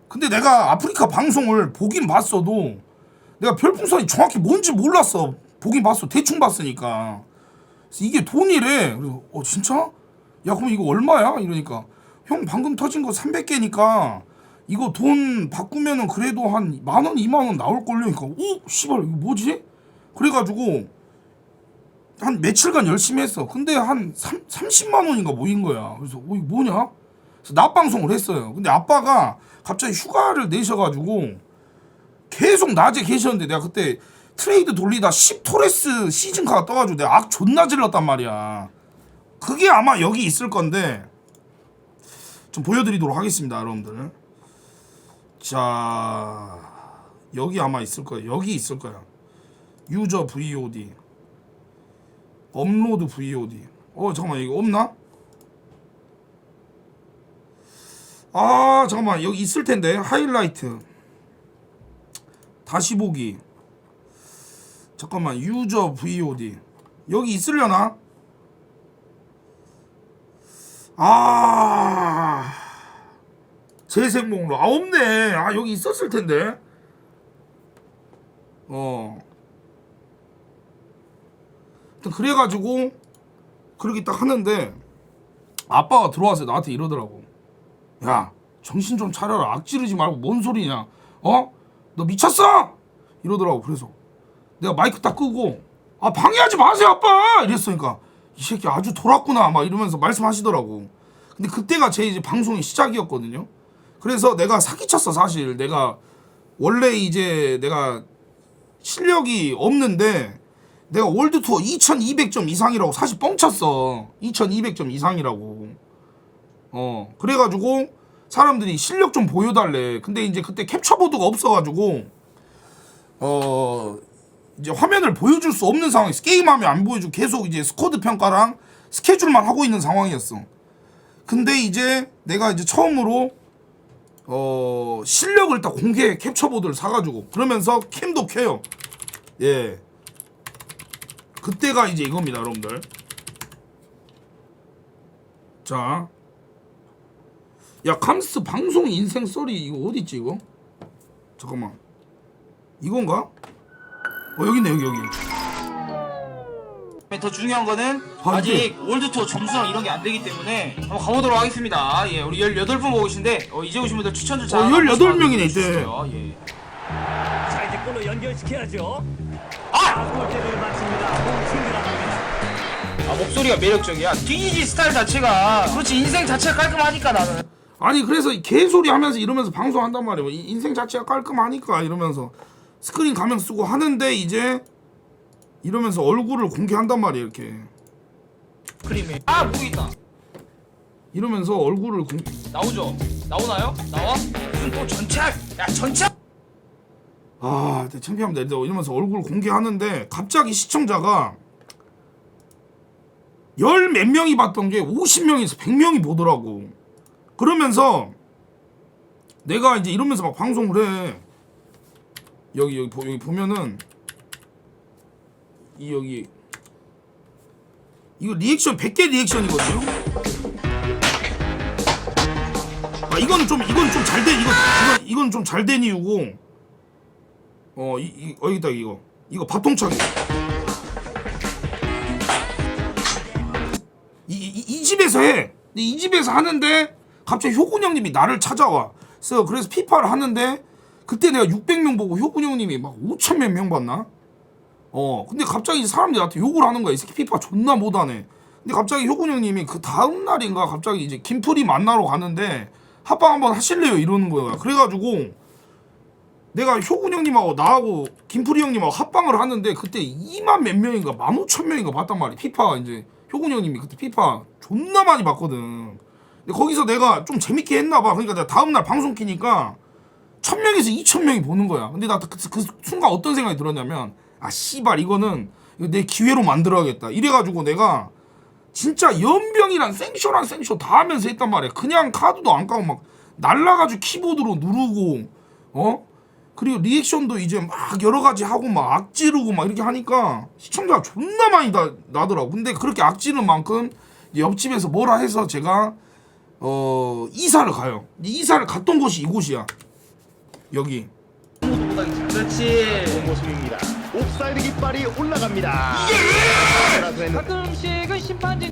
근데 내가 아프리카 방송을 보긴 봤어도 내가 별풍선이 정확히 뭔지 몰랐어. 보긴 봤어. 대충 봤으니까. 그래서 이게 돈이래. 그래서 진짜? 야, 그럼 이거 얼마야? 이러니까 형 방금 터진 거 300개니까 이거 돈 바꾸면은 그래도 한 10,000원, 20,000원 나올걸요? 그러니까 씨발 이거 뭐지? 그래가지고 한 며칠간 열심히 했어. 근데 한 30만 원인가 모인 거야. 그래서 이거 뭐냐? 그래서 낮방송을 했어요. 근데 아빠가 갑자기 휴가를 내셔가지고 계속 낮에 계셨는데 내가 그때 트레이드 돌리다 10토레스 시즌카가 떠가지고 내가 악 존나 질렀단 말이야. 그게 아마 여기 있을 건데 좀 보여드리도록 하겠습니다, 여러분들. 자, 여기 아마 있을 거예요. 여기 있을 거야. 유저 VOD, 업로드 VOD. 잠깐만, 이거 없나? 잠깐만, 여기 있을 텐데. 하이라이트 다시 보기. 잠깐만, 유저 VOD 여기 있으려나? 재생 목록 없네. 여기 있었을 텐데. 그래가지고 그렇게 딱 하는데 아빠가 들어와서 나한테 이러더라고. 야, 정신 좀 차려라. 악지르지 말고 뭔 소리냐? 너 미쳤어? 이러더라고. 그래서 내가 마이크 딱 끄고 방해하지 마세요 아빠 이랬으니까 이 새끼 아주 돌았구나 막 이러면서 말씀하시더라고. 근데 그때가 제 이제 방송의 시작이었거든요. 그래서 내가 사기쳤어. 사실 내가 원래 이제 내가 실력이 없는데 내가 월드투어 2200점 이상이라고 사실 뻥쳤어. 2200점 이상이라고. 그래가지고 사람들이 실력 좀 보여달래. 근데 이제 그때 캡처보드가 없어가지고 이제 화면을 보여줄 수 없는 상황이었어. 게임하면 안 보여주고 계속 이제 스쿼드 평가랑 스케줄만 하고 있는 상황이었어. 근데 이제 내가 이제 처음으로 실력을 딱 공개 캡처보드를 사가지고 그러면서 캠도 켜요. 예, 그때가 이제 이겁니다, 여러분들. 자, 야, 감스 방송 인생 썰이 이거 어딨지 이거? 잠깐만, 이건가? 여기 있네. 여기
더 중요한 거는 아직 월드투어 점수랑 이런 게 안 되기 때문에 한번 가보도록 하겠습니다. 예, 우리 18분 보고 계신데 이제 오신 분들 추천 좀 잘
18명이네 이제.
예.
자, 이제 골로 연결시켜야죠. 골대를 맞춥니다.
목소리가 매력적이야. DG 스타일 자체가 그렇지. 인생 자체가 깔끔하니까 나는.
아니, 그래서 개소리 하면서 이러면서 방송한단 말이야. 인생 자체가 깔끔하니까 이러면서 스크린 가면 쓰고 하는데 이제 이러면서 얼굴을 공개한단 말이야. 이렇게
크림에 보이다.
이러면서 얼굴을
나오죠? 나오나요? 나와? 무슨 또 전착? 야, 전착?
창피합니다. 이러면서 얼굴 공개하는데 갑자기 시청자가 열 몇 명이 봤던 게 50명에서 100명이 보더라고. 그러면서 내가 이제 이러면서 막 방송을 해. 여기 보면은 여기 이거 리액션 100개 리액션이거든요. 아 이건 좀 잘 된 이건 좀 잘 된 이유고 여기다 이거 밥통차기 이 집에서 해. 근데 이 집에서 하는데 갑자기 효군 형님이 나를 찾아와. 그래서 피파를 하는데 그때 내가 600명 보고 효군 형님이 막 5천 몇 명 봤나? 근데 갑자기 사람들이 나한테 욕을 하는 거야. 이 새끼 피파 존나 못하네. 근데 갑자기 효군 형님이 그 다음 날인가 갑자기 이제 김프리 만나러 가는데 합방 한번 하실래요? 이러는 거야. 그래가지고 내가 효군 형님하고 나하고 김프리 형님하고 합방을 하는데 그때 2만 몇 명인가 15,000명인가 봤단 말이야. 피파 이제 효군 형님이 그때 피파 존나 많이 봤거든. 근데 거기서 내가 좀 재밌게 했나 봐. 그러니까 내가 다음날 방송 키니까 1000명에서 2000명이 보는 거야. 근데 나 그 순간 어떤 생각이 들었냐면 아 씨발 이거는 내 기회로 만들어야겠다. 이래가지고 내가 진짜 연병이랑 생쇼랑 생쇼 다 하면서 했단 말이야. 그냥 카드도 안 까고 막 날라가지고 키보드로 누르고 그리고 리액션도 이제 막 여러 가지 하고 막 악지르고 막 이렇게 하니까 시청자가 존나 많이 나더라고. 근데 그렇게 악지르는 만큼 옆집에서 뭐라 해서 제가 이사를 가요. 이사를 갔던 곳이 이곳이야. 여기.
그렇지.
모습입니다. 옵사이드 깃발이 올라갑니다.
가끔씩은 심판진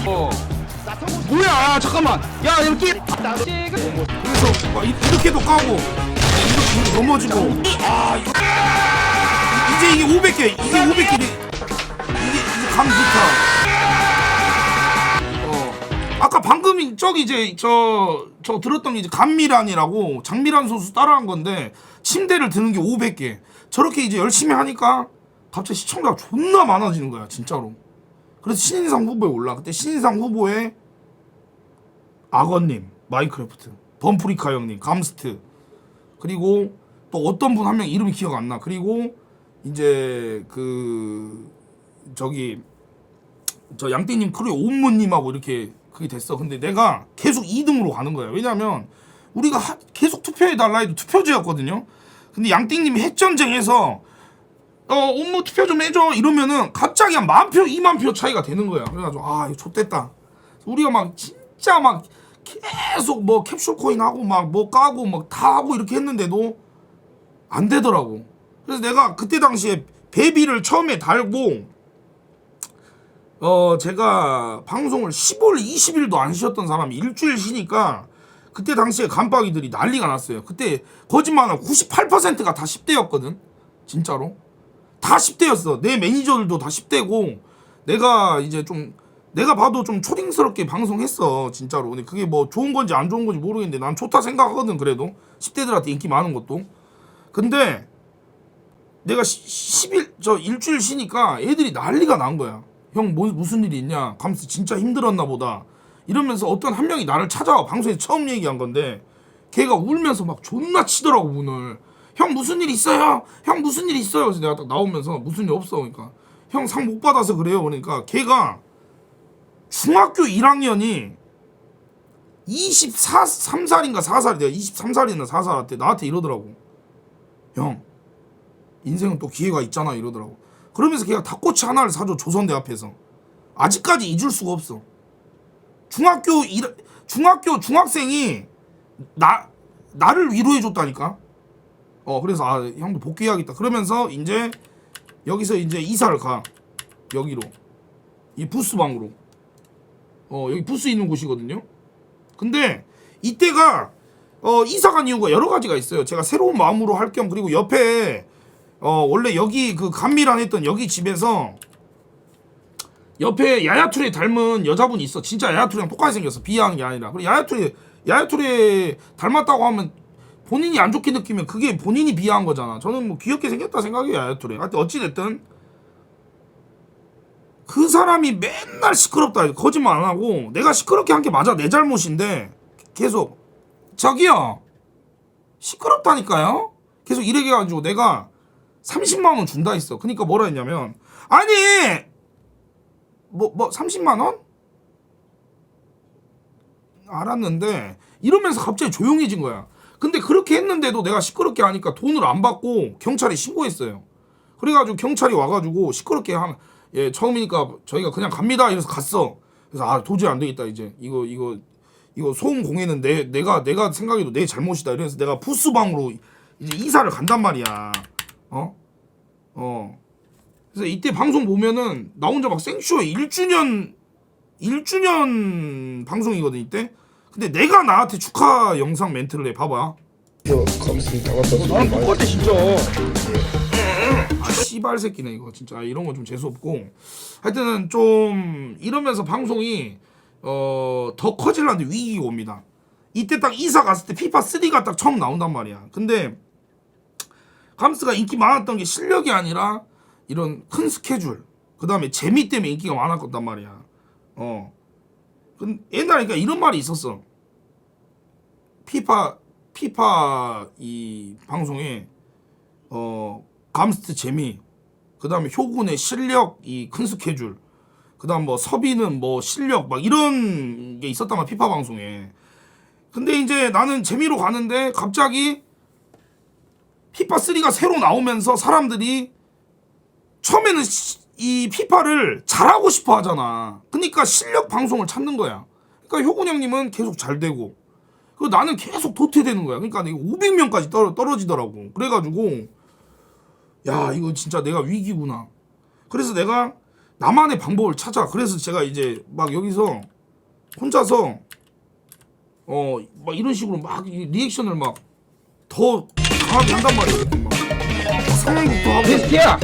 뭐야 잠깐만. 야 여기
가끔씩은
그래서 막 이렇게도 까고 이렇게 넘어지고 이제 이게 500개 이게 500개 이게 감 좋다. 아까 방금 저기 이제 저 들었던 게 이제 감미란이라고 장미란 선수 따라한 건데 침대를 드는 게 500개. 저렇게 이제 열심히 하니까 갑자기 시청자가 존나 많아지는 거야 진짜로. 그래서 신인상 후보에 올라. 그때 신인상 후보에 악어님, 마이크래프트, 범프리카 형님, 감스트, 그리고 또 어떤 분 한 명 이름이 기억 안 나. 그리고 이제 저 양띠님 크루의 옴무님하고 이렇게 그게 됐어. 근데 내가 계속 2등으로 가는 거야. 왜냐면 우리가 계속 투표해달라 해도 투표제였거든요. 근데 양띵님이 핵전쟁에서 옴무 투표 좀 해줘 이러면은 갑자기 한 10,000표 20,000표 차이가 되는 거야. 그래가지고 이거 좆됐다. 우리가 막 진짜 막 계속 뭐 캡슐 코인 하고 막 뭐 까고 막 다 하고 이렇게 했는데도 안 되더라고. 그래서 내가 그때 당시에 베비를 처음에 달고 제가 방송을 15일 20일도 안 쉬었던 사람이 일주일 쉬니까 그때 당시에 간박이들이 난리가 났어요. 그때 거짓말하면 98%가 다 10대였거든. 진짜로 다 10대였어. 내 매니저들도 다 10대고 내가 이제 좀 내가 봐도 좀 초딩스럽게 방송했어 진짜로. 근데 그게 뭐 좋은 건지 안 좋은 건지 모르겠는데 난 좋다 생각하거든. 그래도 10대들한테 인기 많은 것도. 근데 내가 10일 일주일 쉬니까 애들이 난리가 난 거야. 형 무슨 일이 있냐, 감스 진짜 힘들었나 보다 이러면서 어떤 한 명이 나를 찾아와. 방송에서 처음 얘기한 건데 걔가 울면서 막 존나 치더라고 문을. 형 무슨 일 있어요? 형 무슨 일 있어요? 그래서 내가 딱 나오면서 무슨 일 없어. 그러니까 형 상 못 받아서 그래요. 그러니까 걔가 중학교 1학년이 23살인가 4살이 내가 23살이나 4살 때 나한테 이러더라고. 형 인생은 또 기회가 있잖아 이러더라고. 그러면서 걔가 닭꼬치 하나를 사줘. 조선대 앞에서. 아직까지 잊을 수가 없어. 중학생이 나를 위로해줬다니까. 그래서 형도 복귀해야겠다. 그러면서 이제 여기서 이제 이사를 가. 여기로. 이 부스방으로. 여기 부스 있는 곳이거든요. 근데 이때가 이사 간 이유가 여러 가지가 있어요. 제가 새로운 마음으로 할 겸 그리고 옆에 원래 여기 그 감미란 했던 여기 집에서 옆에 야야투레 닮은 여자분이 있어. 진짜 야야투레랑 똑같이 생겼어. 비하하는 게 아니라. 그리고 야야투레 닮았다고 하면 본인이 안 좋게 느끼면 그게 본인이 비하한 거잖아. 저는 뭐 귀엽게 생겼다 생각해요 야야투레. 하여튼 어찌됐든 그 사람이 맨날 시끄럽다. 거짓말 안 하고 내가 시끄럽게 한 게 맞아. 내 잘못인데 계속 저기요 시끄럽다니까요. 계속 이래게 해가지고 내가 30만 원 준다 했어. 그러니까 뭐라 했냐면 아니 뭐 30만 원? 알았는데 이러면서 갑자기 조용해진 거야. 근데 그렇게 했는데도 내가 시끄럽게 하니까 돈을 안 받고 경찰에 신고했어요. 그래가지고 경찰이 와가지고 시끄럽게 예, 처음이니까 저희가 그냥 갑니다 이래서 갔어. 그래서 아 도저히 안 되겠다 이제 이거 소음 공해는 내가 생각해도 내 잘못이다. 이래서 내가 부스방으로 이제 이사를 간단 말이야. 그래서 이때 방송 보면은 나 혼자 막 생쇼에 1주년 방송이거든 이때. 근데 내가 나한테 축하 영상 멘트를 해. 봐봐.
나랑 똑같아 진짜.
아 씨발 새끼네 이거 진짜. 이런 건 좀 재수없고 하여튼은 좀 이러면서 방송이 더 커질라는데 위기가 옵니다. 이때 딱 이사 갔을 때 피파 3가 딱 처음 나온단 말이야. 근데 감스가 인기 많았던 게 실력이 아니라 이런 큰 스케줄, 그 다음에 재미 때문에 인기가 많았단 말이야. 옛날에 그러니까 이런 말이 있었어. 피파 이 방송에 감스트 재미, 그 다음에 효군의 실력, 이 큰 스케줄, 그 다음 뭐 서비는 뭐 실력 막 이런 게 있었단 말이야 피파 방송에. 근데 이제 나는 재미로 가는데 갑자기 피파 3가 새로 나오면서 사람들이 처음에는 이 피파를 잘하고 싶어 하잖아. 그러니까 실력 방송을 찾는 거야. 그러니까 효군 형님은 계속 잘 되고, 그리고 나는 계속 도태되는 거야. 그러니까 내가 500명까지 떨어지더라고. 그래가지고 야 이거 진짜 내가 위기구나. 그래서 내가 나만의 방법을 찾아. 그래서 제가 이제 막 여기서 혼자서 막 이런 식으로 막 리액션을 막 더 강하게 한단 말이야. 이렇게 막 상황극도 하고.
베스트야.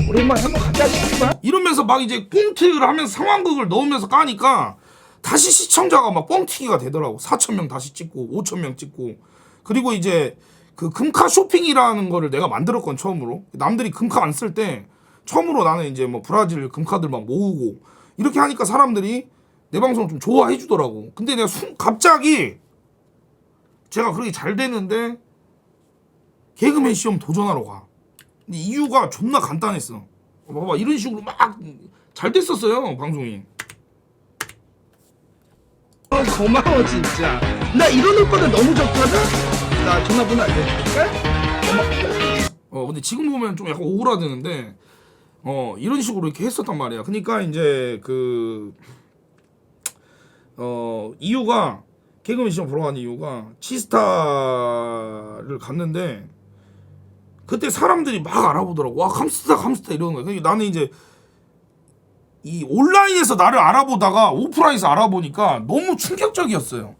오랜만에 한번 가자 싶어.
이러면서 막 이제 꽁트를 하면서 상황극을 넣으면서 까니까 다시 시청자가 막 뻥튀기가 되더라고. 4,000명 다시 찍고 5,000명 찍고. 그리고 이제 그 금카 쇼핑이라는 거를 내가 만들었건 처음으로. 남들이 금카 안 쓸 때 처음으로 나는 이제 뭐 브라질 금카들 막 모으고 이렇게 하니까 사람들이 내 방송 좀 좋아해 주더라고. 근데 내가 갑자기 제가 그렇게 잘 되는데 개그맨 시험 도전하러 가. 근데 이유가 존나 간단했어. 봐봐 이런 식으로 막 잘 됐었어요 방송이.
고마워 진짜. 나 이런 오빠들 너무 좋거든. 나 전화번호 알려줄까?
근데 지금 보면 좀 약간 오그라드는데 이런 식으로 이렇게 했었단 말이야. 그러니까 이제 이유가 개그맨 시험 보러 간 이유가 치스타를 갔는데 그때 사람들이 막 알아보더라고. 와 감스타 이러는 거야. 그러니까 나는 이제 이 온라인에서 나를 알아보다가 오프라인에서 알아보니까 너무 충격적이었어요.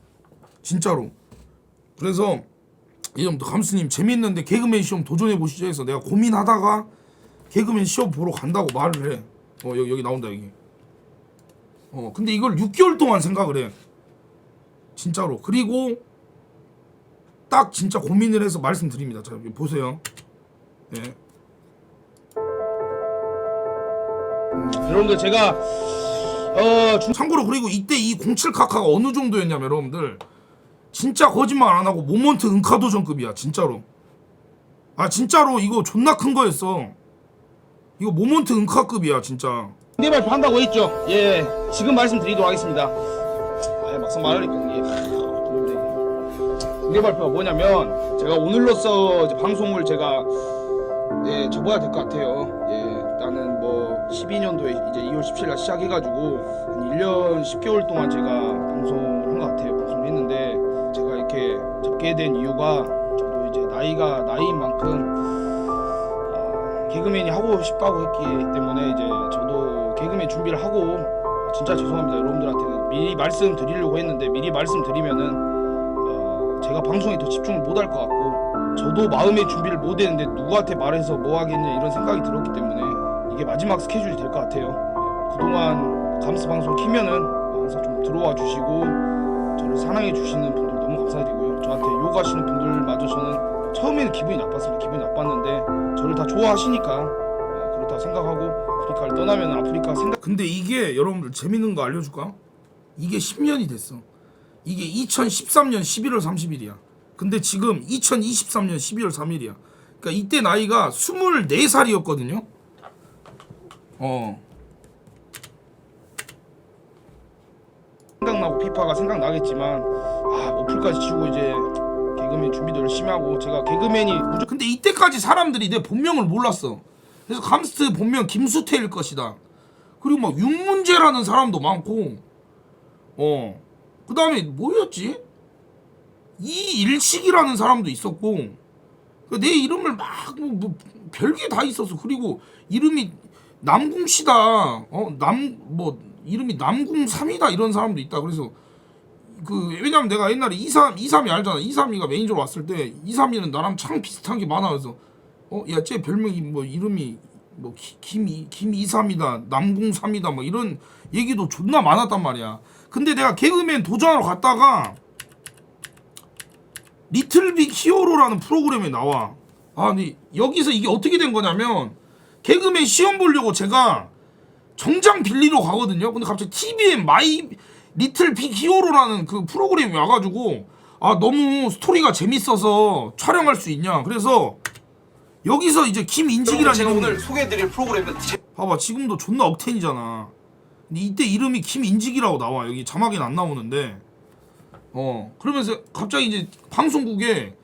진짜로. 그래서 이제부터 감스님 재밌는데 개그맨 시험 도전해 보시죠 해서 내가 고민하다가 개그맨 시험 보러 간다고 말을 해. 여기 나온다 여기. 근데 이걸 6개월 동안 생각을 해. 진짜로. 그리고 딱 진짜 고민을 해서 말씀드립니다. 자 여기 보세요. 네.
여러분들 제가
참고로 그리고 이때 이 07카카가 어느 정도였냐면 여러분들 진짜 거짓말 안 하고 모먼트 은카도전급이야 진짜로. 아 진짜로 이거 존나 큰 거였어. 이거 모먼트 은카급이야 진짜.
공개 발표한다고 했죠. 예, 지금 말씀드리도록 하겠습니다. 막상 말하니까 이게 공개 발표가 뭐냐면 제가 오늘로써 이제 방송을 제가 접어야 될 것 같아요. 나는 뭐 12년도에 이제 2월 17일 시작해가지고 한 1년 10개월 동안 제가 방송을 한 것 같아요. 방송을 했는데 제가 이렇게 접게 된 이유가 저도 이제 나이가 나이인 만큼 개그맨이 하고 싶다고 했기 때문에 이제 저도 개그맨 준비를 하고 진짜 죄송합니다. 여러분들한테 미리 말씀드리려고 했는데 미리 말씀드리면은 제가 방송에 더 집중을 못 할 것 같고 저도 마음의 준비를 못 했는데 누구한테 말해서 뭐 하겠냐 이런 생각이 들었기 때문에 이게 마지막 스케줄이 될 것 같아요. 그동안 감스 방송 키면은 항상 좀 들어와 주시고 저를 사랑해 주시는 분들 너무 감사드리고요. 저한테 욕하시는 분들마저 저는 처음에는 기분이 나빴습니다. 기분이 나빴는데 저를 다 좋아하시니까 그렇다고 생각하고 아프리카를 떠나면 아프리카 생각.
근데 이게 여러분들 재밌는 거 알려줄까? 이게 10년이 됐어. 이게 2013년 11월 30일이야. 근데 지금 2023년 12월 3일이야. 그러니까 이때 나이가 24살이었거든요.
생각나고 피파가 생각나겠지만 어플까지 치고 이제 개그맨 준비도 열심히 하고 제가 개그맨이 무조건
근데 이때까지 사람들이 내 본명을 몰랐어. 그래서 감스트 본명 김수태일 것이다. 그리고 막 윤문재라는 사람도 많고, 그 다음에 뭐였지? 이일식이라는 사람도 있었고, 내 이름을 막 뭐 별게 다 있었어. 그리고 이름이 남궁씨다. 이름이 남궁삼이다 이런 사람도 있다. 그래서 왜냐면 내가 옛날에 232 알잖아. 232가 매니저로 왔을 때 232는 나랑 참 비슷한 게 많아. 그래서 야, 쟤 별명이 뭐 이름이 뭐 김232다, 남궁삼이다 뭐 이런 얘기도 존나 많았단 말이야. 근데 내가 개그맨 도전하러 갔다가 리틀빅 히어로라는 프로그램에 나와. 근데 여기서 이게 어떻게 된 거냐면 개그맨 시험 보려고 제가 정장 빌리러 가거든요. 근데 갑자기 TVN 마이 리틀 빅 히어로라는 그 프로그램이 와가지고 너무 스토리가 재밌어서 촬영할 수 있냐. 그래서 여기서 이제 김인직이라는
제가
이름이-
오늘 소개해드릴 프로그램은
봐봐, 지금도 존나 억텐이잖아. 근데 이때 이름이 김인직이라고 나와. 여기 자막에는 안 나오는데 그러면서 갑자기 이제 방송국에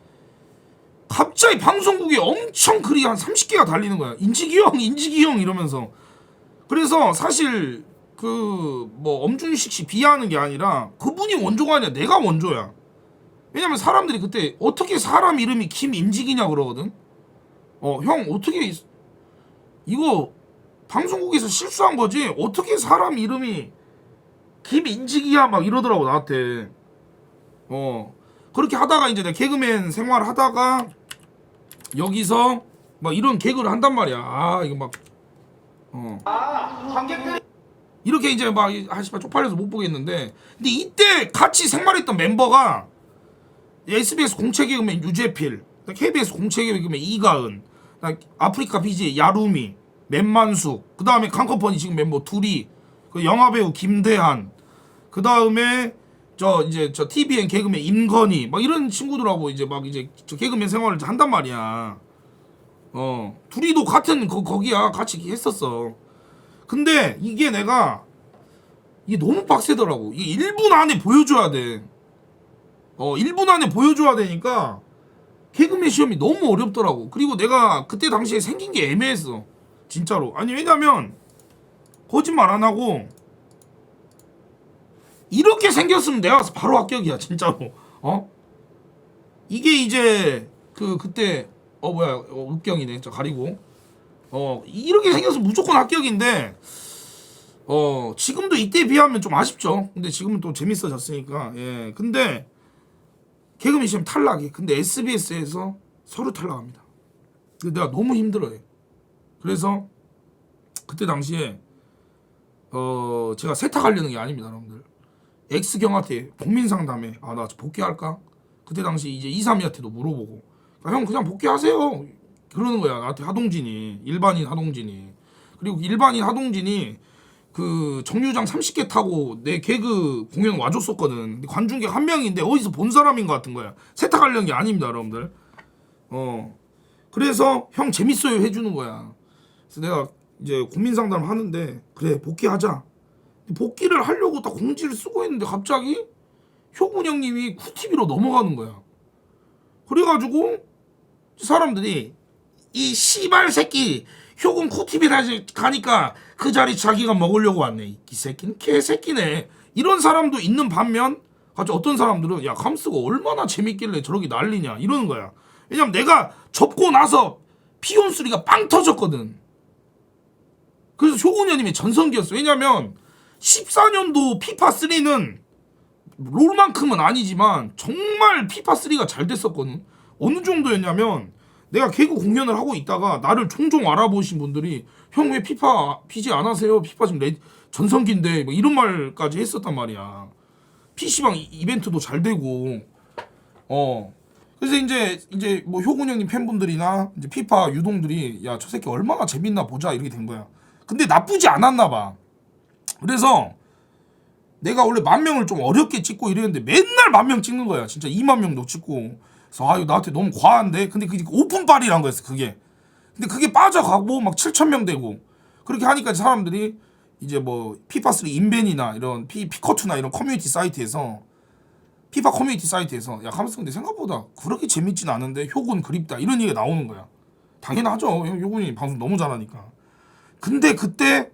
엄청 글이 한 30개가 달리는 거야. 인직이 형 이러면서. 그래서 사실 뭐 엄준식 씨 비하하는 게 아니라 그분이 원조가 아니라 내가 원조야. 왜냐면 사람들이 그때 어떻게 사람 이름이 김인직이냐 그러거든. 형 어떻게 이거 방송국에서 실수한 거지? 어떻게 사람 이름이 김인직이야 막 이러더라고 나한테. 그렇게 하다가 이제 내가 개그맨 생활 하다가 여기서 막 이런 개그를 한단 말이야. 이거 막 이렇게 이제 막 씨발 쪽팔려서 못 보겠는데, 근데 이때 같이 생활했던 멤버가 SBS 공채 개그맨 유재필, KBS 공채 개그맨 이가은, 아프리카 BJ 야루미, 맨만숙, 그 다음에 칸컴퍼니 지금 멤버 둘이, 그 영화배우 김대한, 그 다음에 저 TVN 개그맨 임건희, 막 이런 친구들하고 이제 저 개그맨 생활을 한단 말이야. 둘이도 같은 거기야 같이 했었어. 근데 이게 너무 빡세더라고. 이게 1분 안에 보여줘야 돼. 1분 안에 보여줘야 되니까 개그맨 시험이 너무 어렵더라고. 그리고 내가 그때 당시에 생긴 게 애매했어. 진짜로. 아니 왜냐면 거짓말 안 하고 이렇게 생겼으면 내가 바로 합격이야 진짜로. 이게 이제 그때 읍경이네. 저 가리고. 이렇게 생겨서 무조건 합격인데 지금도 이때에 비하면 좀 아쉽죠. 근데 지금은 또 재밌어졌으니까. 예. 근데 개그맨 시험 탈락이. 근데 SBS에서 서류 탈락합니다. 근데 내가 너무 힘들어해. 그래서 그때 당시에 제가 세탁하려는 게 아닙니다, 여러분들. X경한테 국민상담에 나 복귀할까? 그때 당시 이제 232한테도 물어보고 형 그냥 복귀하세요 그러는 거야. 나한테 일반인 하동진이. 그리고 일반인 하동진이 그 정류장 30개 타고 내 개그 공연 와줬었거든. 근데 관중객 한 명인데 어디서 본 사람인 것 같은 거야. 세탁하려는 게 아닙니다, 여러분들. 그래서 형 재밌어요 해주는 거야. 그래서 내가 이제 국민상담 하는데 그래 복귀하자. 복귀를 하려고 딱 공지를 쓰고 있는데 갑자기 효군 형님이 쿠TV로 넘어가는 거야. 그래가지고 사람들이 이 씨발 새끼 효군 쿠TV 가니까 그 자리 자기가 먹으려고 왔네. 이 새끼는 개새끼네. 이런 사람도 있는 반면 갑자기 어떤 사람들은 야 감스가 얼마나 재밌길래 저렇게 난리냐 이러는 거야. 왜냐면 내가 접고 나서 피온 소리가 빵 터졌거든. 그래서 효군 형님이 전성기였어. 왜냐면 14년도 피파3는 롤만큼은 아니지만 정말 피파3가 잘 됐었거든. 어느 정도였냐면 내가 개그 공연을 하고 있다가 나를 종종 알아보신 분들이 형 왜 피파 PG 안 하세요? 피파 지금 전성기인데 뭐 이런 말까지 했었단 말이야. PC방 이벤트도 잘 되고. 그래서 이제 뭐 효군 형님 팬분들이나 이제 피파 유동들이 야 저 새끼 얼마나 재밌나 보자 이렇게 된 거야. 근데 나쁘지 않았나 봐. 그래서 내가 원래 10,000명을 좀 어렵게 찍고 이랬는데 맨날 10,000명 찍는 거야. 진짜 20,000명도 찍고. 그래서 이거 나한테 너무 과한데. 근데 그게 오픈빨이란 거였어 그게. 근데 그게 빠져가고 막 7,000명 되고 그렇게 하니까 사람들이 이제 뭐 피파3 인벤이나 이런 피커2나 이런 커뮤니티 사이트에서 피파 커뮤니티 사이트에서 야 카면서 근데 생각보다 그렇게 재밌진 않은데 효군 그립다 이런 얘기가 나오는 거야. 당연하죠. 효군이 방송 너무 잘하니까. 근데 그때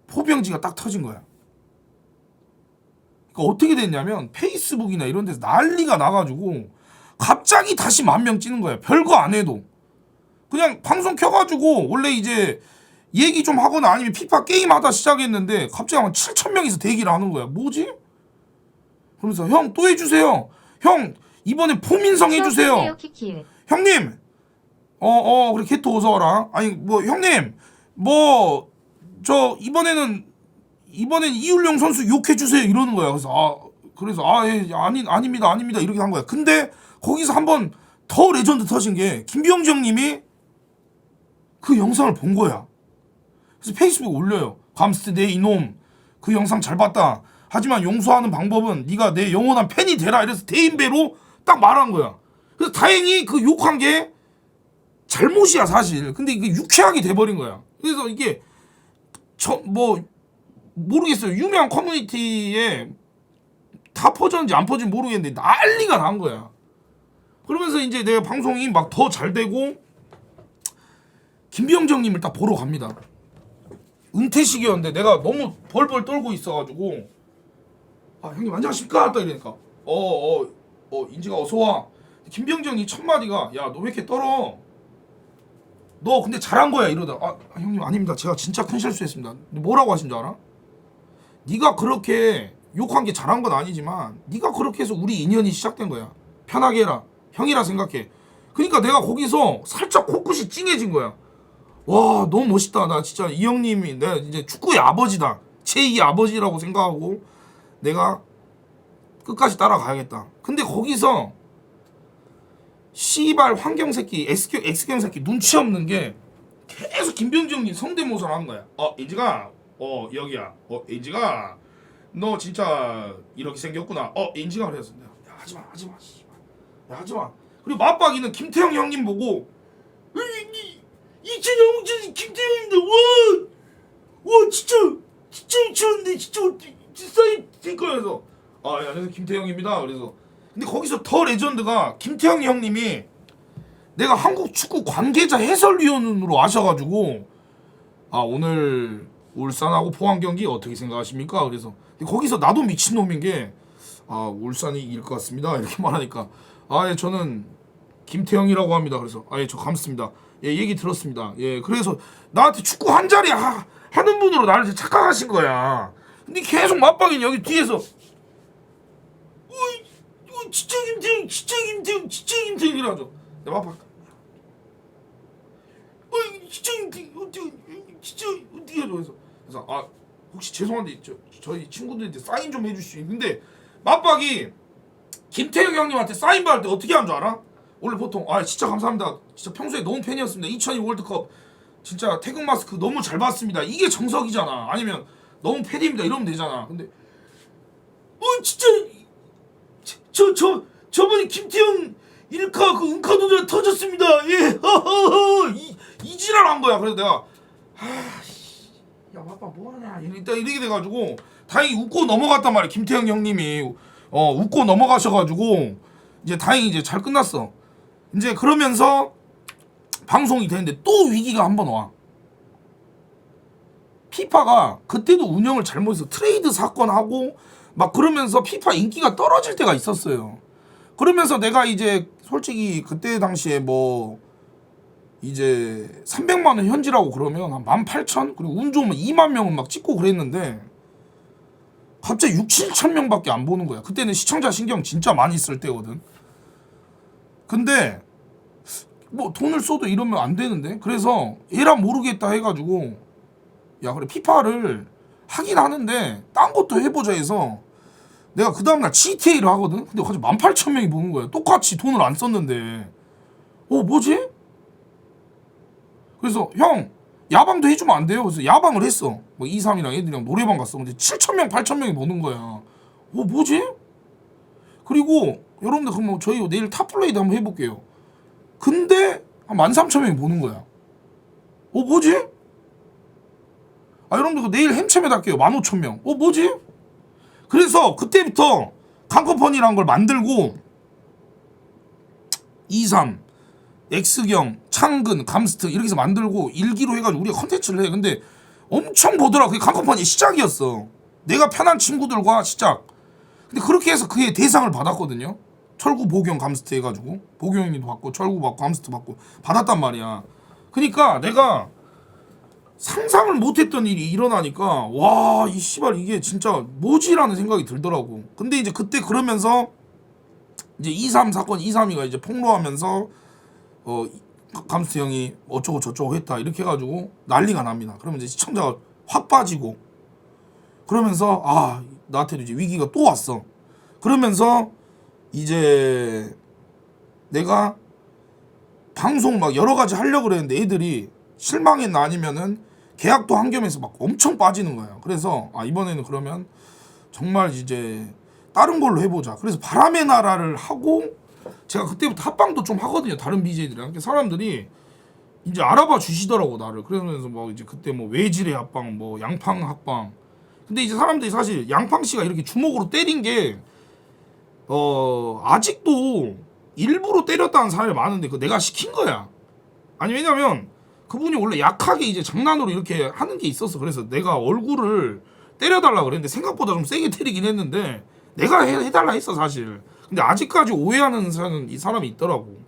포병지가 딱 터진 거야. 그러니까 어떻게 됐냐면 페이스북이나 이런 데서 난리가 나가지고 갑자기 다시 10,000명 찍는 거야. 별거 안 해도. 그냥 방송 켜가지고 원래 이제 얘기 좀 하거나 아니면 피파 게임 하다 시작했는데 갑자기 한 7,000명이서 대기를 하는 거야. 뭐지? 그러면서 형 또 해주세요. 형 이번에 포민성 해주세요. 형님 그래 개토 어서 와라. 아니 뭐 형님 뭐 저 이번엔 이율용 선수 욕해 주세요 이러는 거야. 그래서 예, 아닙니다 이렇게 한 거야. 근데 거기서 한번 더 레전드 터진 게 김병지 형님이 그 영상을 본 거야. 그래서 페이스북에 올려요. 감스트 내 이놈 그 영상 잘 봤다. 하지만 용서하는 방법은 네가 내 영원한 팬이 되라. 이래서 대인배로 딱 말한 거야. 그래서 다행히 그 욕한 게 잘못이야 사실. 근데 이게 유쾌하게 돼버린 거야. 그래서 이게 모르겠어요. 유명한 커뮤니티에 다 퍼졌는지 안 퍼진지 모르겠는데 난리가 난 거야. 그러면서 이제 내가 방송이 막 더 잘 되고 김병정님을 딱 보러 갑니다. 은퇴식이었는데 내가 너무 벌벌 떨고 있어가지고 형님 안녕하십니까? 딱 이러니까 인지가 어서와. 김병정이 첫 마디가 야 너 왜 이렇게 떨어? 너 근데 잘한 거야 이러다 형님 아닙니다. 제가 진짜 큰 실수했습니다. 뭐라고 하신 줄 알아? 네가 그렇게 욕한 게 잘한 건 아니지만 네가 그렇게 해서 우리 인연이 시작된 거야. 편하게 해라. 형이라 생각해. 그러니까 내가 거기서 살짝 코끝이 찡해진 거야. 와 너무 멋있다. 나 진짜 이 형님이 내가 이제 축구의 아버지다. 제2의 아버지라고 생각하고 내가 끝까지 따라가야겠다. 근데 거기서 씨발 환경새끼 X경 새끼 눈치 없는 게 계속 김병정님 성대모사를 하는 거야. 인지가 여기야. 인지가 너 진짜 이렇게 생겼구나. 인지가 그래서 내가 야 하지마 씨발 야 하지마. 그리고 맞박이는 김태형 형님 보고 이천영 김태형인데 와 진짜 미쳤는데 진짜 사인 될 거여서 안녕하세요 김태형입니다. 그래서 근데 거기서 더 레전드가 김태형 형님이 내가 한국 축구 관계자 해설위원으로 아셔가지고 오늘 울산하고 포항 경기 어떻게 생각하십니까? 그래서 근데 거기서 나도 미친놈인 게 울산이 이길 것 같습니다 이렇게 말하니까 예 저는 김태형이라고 합니다. 그래서 예 저 감사합니다. 예 얘기 들었습니다. 예 그래서 나한테 축구 한 자리 하는 분으로 나를 착각하신 거야. 근데 계속 맞박이 여기 뒤에서 진짜 김태형 이러죠. 내가 맞박 진짜 어떻게 해줘. 그래서 혹시 죄송한데 저희 친구들한테 사인 좀 해줄 수 있는데 맞박이 김태형 형님한테 사인 받을 때 어떻게 하는 줄 알아? 원래 보통 진짜 감사합니다. 진짜 평소에 너무 팬이었습니다. 2002 월드컵 진짜 태극 마스크 너무 잘 봤습니다. 이게 정석이잖아. 아니면 너무 팬입니다 이러면 되잖아. 근데 진짜 저번에 김태형 일카 그 은카도들 터졌습니다. 예 이 지랄한 거야. 그래서 내가 야 아빠 뭐하냐 일단 이렇게 돼가지고 다행히 웃고 넘어갔단 말이야. 김태형 형님이 웃고 넘어가셔가지고 이제 다행히 이제 잘 끝났어. 이제 그러면서 방송이 되는데 또 위기가 한번 와. 피파가 그때도 운영을 잘못해서 트레이드 사건 하고 막 그러면서 피파 인기가 떨어질 때가 있었어요. 그러면서 내가 이제 솔직히 그때 당시에 뭐 이제 300만 원 현지라고 그러면 한 18,000 그리고 운 좋으면 2만 명은 막 찍고 그랬는데 갑자기 6-7천 명밖에 안 보는 거야. 그때는 시청자 신경 진짜 많이 쓸 때거든. 근데 뭐 돈을 써도 이러면 안 되는데 그래서 얘랑 모르겠다 해가지고 야 그래 피파를 하긴 하는데 딴 것도 해보자 해서 내가 그 다음날 GTA를 하거든. 근데 갑자기 18,000명이 보는 거야. 똑같이 돈을 안 썼는데 뭐지? 그래서 형 야방도 해주면 안 돼요? 그래서 야방을 했어. 뭐 2, 3이랑 애들이랑 노래방 갔어. 근데 7,000명 8,000명이 보는 거야. 뭐지? 그리고 여러분들 그럼 저희 내일 탑플레이도 한번 해볼게요. 근데 한 13,000명이 보는 거야. 뭐지? 아 여러분들 그 내일 햄체매 할게요. 15,000명. 뭐지? 그래서 그때부터 강커펀이라는 걸 만들고 23, X경, 창근, 감스트 이렇게 해서 만들고 일기로 해가지고 우리가 컨텐츠를 해. 근데 엄청 보더라. 그게 강커펀이 시작이었어. 내가 편한 친구들과 시작. 근데 그렇게 해서 그의 대상을 받았거든요. 철구, 보경, 감스트 해가지고 보경이도 받고 철구 받고 감스트 받고 받았단 말이야. 그러니까 내가 상상을 못했던 일이 일어나니까 와, 이 씨발 이게 진짜 뭐지라는 생각이 들더라고. 근데 이제 그때 그러면서 이제 23 사건 232가 이제 폭로하면서 감스트 형이 어쩌고 저쩌고 했다 이렇게 해가지고 난리가 납니다. 그러면 이제 시청자가 확 빠지고 그러면서 아, 나한테도 이제 위기가 또 왔어. 그러면서 이제 내가 방송 막 여러 가지 하려고 그랬는데 애들이 실망했나 아니면은 계약도 한 겸해서 막 엄청 빠지는 거야. 그래서 아, 이번에는 그러면 정말 이제 다른 걸로 해보자. 그래서 바람의 나라를 하고 제가 그때부터 합방도 좀 하거든요. 다른 BJ들이랑. 그러니까 사람들이 이제 알아봐 주시더라고 나를. 그러면서 뭐 이제 그때 뭐 외질의 합방, 뭐 양팡 합방. 근데 이제 사람들이 사실 양팡 씨가 이렇게 주먹으로 때린 게 아직도 일부러 때렸다는 사람이 많은데 그거 내가 시킨 거야. 아니 왜냐면 그분이 원래 약하게 이제 장난으로 이렇게 하는 게 있었어. 그래서 내가 얼굴을 때려달라 그랬는데 생각보다 좀 세게 때리긴 했는데 내가 해달라 했어 사실. 근데 아직까지 오해하는 이 사람이 있더라고.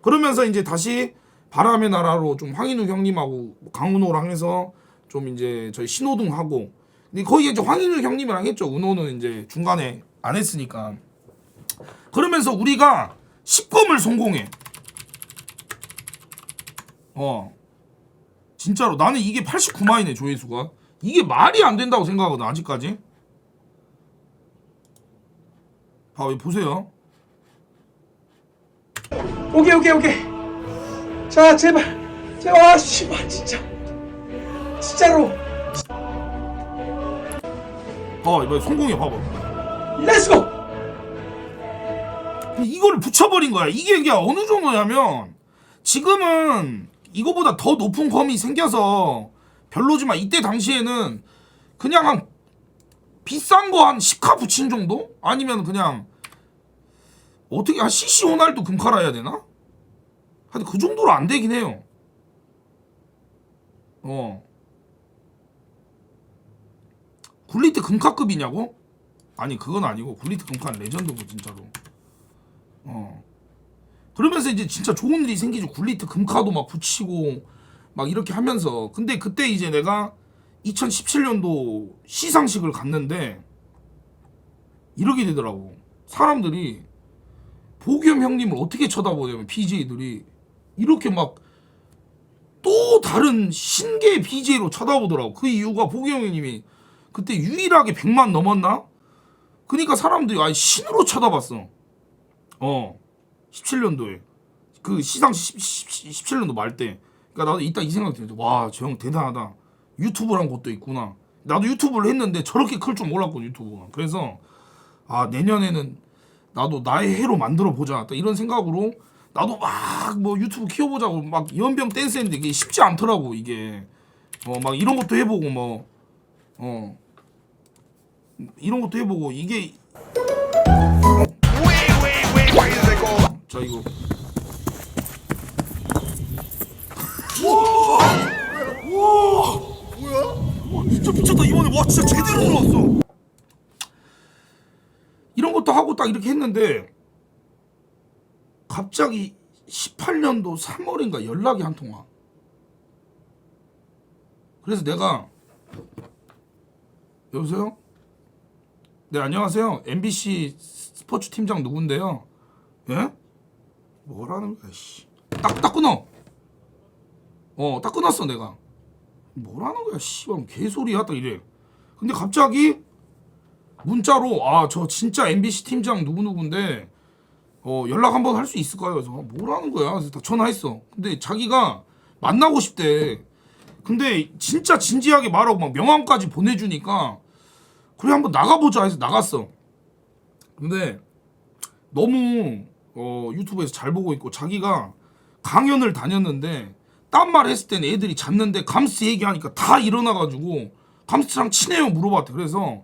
그러면서 이제 다시 바람의 나라로 좀 황인우 형님하고 강은호랑 해서 좀 이제 저희 신호등 하고. 근데 거의 이제 황인우 형님이랑 했죠. 은호는 이제 중간에 안 했으니까. 그러면서 우리가 10검을 성공해. 진짜로 나는 이게 89만이네 조회수가. 이게 말이 안 된다고 생각하거든 아직까지. 여기 보세요.
오케이. 자, 제발. 아, 씨발, 진짜. 진짜로.
이번에 성공해 봐봐.
렛츠고!
이거를 붙여버린 거야. 이게 어느 정도냐면 지금은 이거보다 더 높은 검이 생겨서 별로지만 이때 당시에는 그냥 한 비싼 거 한 10카 붙인 정도? 아니면 그냥 어떻게 한 CC 호날두 금카라 해야 되나? 하여튼 그 정도로 안 되긴 해요. 굴리트 금카급이냐고? 아니 그건 아니고 굴리트 금카는 레전드고 진짜로. 그러면서 이제 진짜 좋은 일이 생기죠. 굴리트 금카도 막 붙이고 막 이렇게 하면서. 근데 그때 이제 내가 2017년도 시상식을 갔는데 이러게 되더라고. 사람들이 보겸 형님을 어떻게 쳐다보냐면 BJ들이 이렇게 막 또 다른 신계 BJ로 쳐다보더라고. 그 이유가 보겸 형님이 그때 유일하게 100만 넘었나? 그러니까 사람들이 아예 신으로 쳐다봤어. 17년도에 그 시상식 17년도 말 때. 그러니까 나도 이따 이 생각이 들었어. 와, 저 형 대단하다. 유튜브란 것도 있구나. 나도 유튜브를 했는데 저렇게 클 줄 몰랐거든 유튜브가. 그래서 아, 내년에는 나도 나의 해로 만들어 보자. 이런 생각으로 나도 막 뭐 유튜브 키워보자고 막 연병 댄스 했는데 이게 쉽지 않더라고 이게. 막 이런 것도 해보고 뭐 이런 것도 해보고 이게. 자 이거. 와 진짜 미쳤다 이번에. 와 진짜 제대로 들어왔어. 이런 것도 하고 딱 이렇게 했는데 갑자기 18년도 3월인가 연락이 한 통 와. 그래서 내가 여보세요? 네 안녕하세요. MBC 스포츠 팀장 누군데요? 예? 뭐라는 거야 씨. 딱 끊어. 딱 끊었어 내가. 뭐라는 거야 씨발 개소리야 딱 이래. 근데 갑자기 문자로 아 저 진짜 MBC 팀장 누구누구인데 연락 한번 할 수 있을까요? 그래서 뭐라는 거야? 그래서 다 전화했어. 근데 자기가 만나고 싶대. 근데 진짜 진지하게 말하고 막 명함까지 보내주니까 그래 한번 나가보자 해서 나갔어. 근데 너무 유튜브에서 잘 보고 있고 자기가 강연을 다녔는데 딴 말 했을 때는 애들이 잤는데 감스 얘기하니까 다 일어나가지고 감스트랑 친해요 물어봤대. 그래서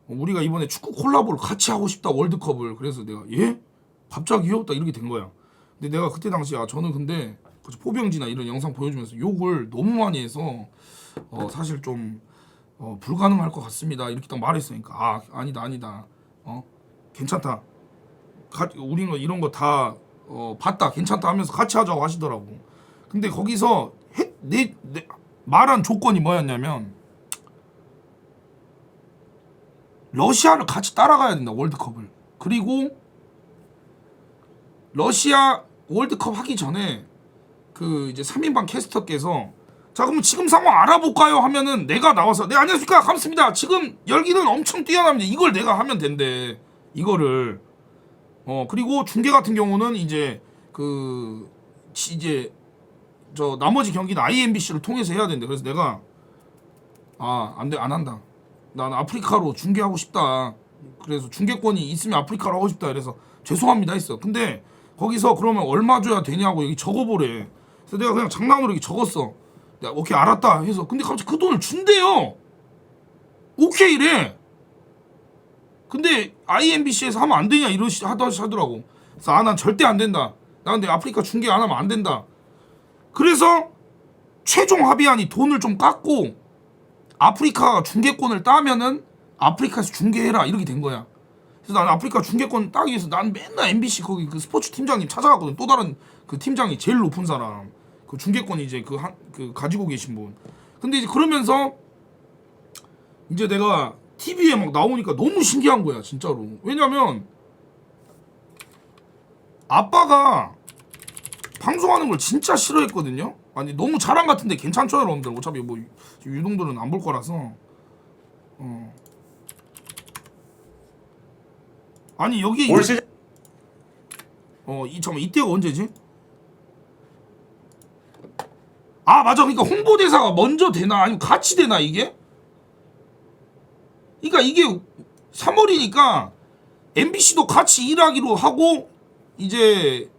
우리가 이번에 축구 콜라보를 같이 하고 싶다 월드컵을. 그래서 내가 예? 갑자기요? 딱 이렇게 된 거야. 근데 내가 그때 당시에 저는 근데 포병지나 이런 영상 보여주면서 욕을 너무 많이 해서 사실 좀 불가능할 것 같습니다 이렇게 딱 말했으니까 아니다 괜찮다 우리는 이런 거 다 봤다 괜찮다 하면서 같이 하자고 하시더라고. 근데 거기서 내 말한 조건이 뭐였냐면 러시아를 같이 따라가야 된다 월드컵을. 그리고 러시아 월드컵 하기 전에 그 이제 3인방 캐스터께서 자 그럼 지금 상황 알아볼까요 하면은 내가 나와서 네 안녕하십니까 감사합니다 지금 열기는 엄청 뛰어납니다 이걸 내가 하면 된대 이거를. 그리고 중계 같은 경우는 이제 이제 저 나머지 경기는 IMBC를 통해서 해야 된대. 그래서 내가 안 한다 난 아프리카로 중계하고 싶다. 그래서 중계권이 있으면 아프리카로 하고 싶다. 그래서 죄송합니다 했어. 근데 거기서 그러면 얼마 줘야 되냐고 여기 적어보래. 그래서 내가 그냥 장난으로 이렇게 적었어. 내가 오케이 알았다 해서 근데 갑자기 그 돈을 준대요. 오케이래. 근데 IMBC에서 하면 안 되냐 하더라고. 그래서 난 절대 안 된다. 나 근데 아프리카 중계 안 하면 안 된다. 그래서 최종 합의안이 돈을 좀 깎고 아프리카 중계권을 따면은 아프리카에서 중계해라 이렇게 된 거야. 그래서 난 아프리카 중계권 따기 위해서 난 맨날 MBC 거기 그 스포츠 팀장님 찾아갔거든. 또 다른 그 팀장이 제일 높은 사람. 그 중계권 이제 그 가지고 계신 분. 근데 이제 그러면서 이제 내가 TV에 막 나오니까 너무 신기한 거야 진짜로. 왜냐면 아빠가 방송하는 걸 진짜 싫어했거든요. 아니 너무 자랑 같은데 괜찮죠 여러분들. 어차피 뭐 유동들은 안 볼 거라서. 아니 여기
올 시즌
잠깐만 이때가 언제지? 맞아. 그러니까 홍보대사가 먼저 되나 아니면 같이 되나 이게? 그러니까 이게 3월이니까 MBC도 같이 일하기로 하고 이제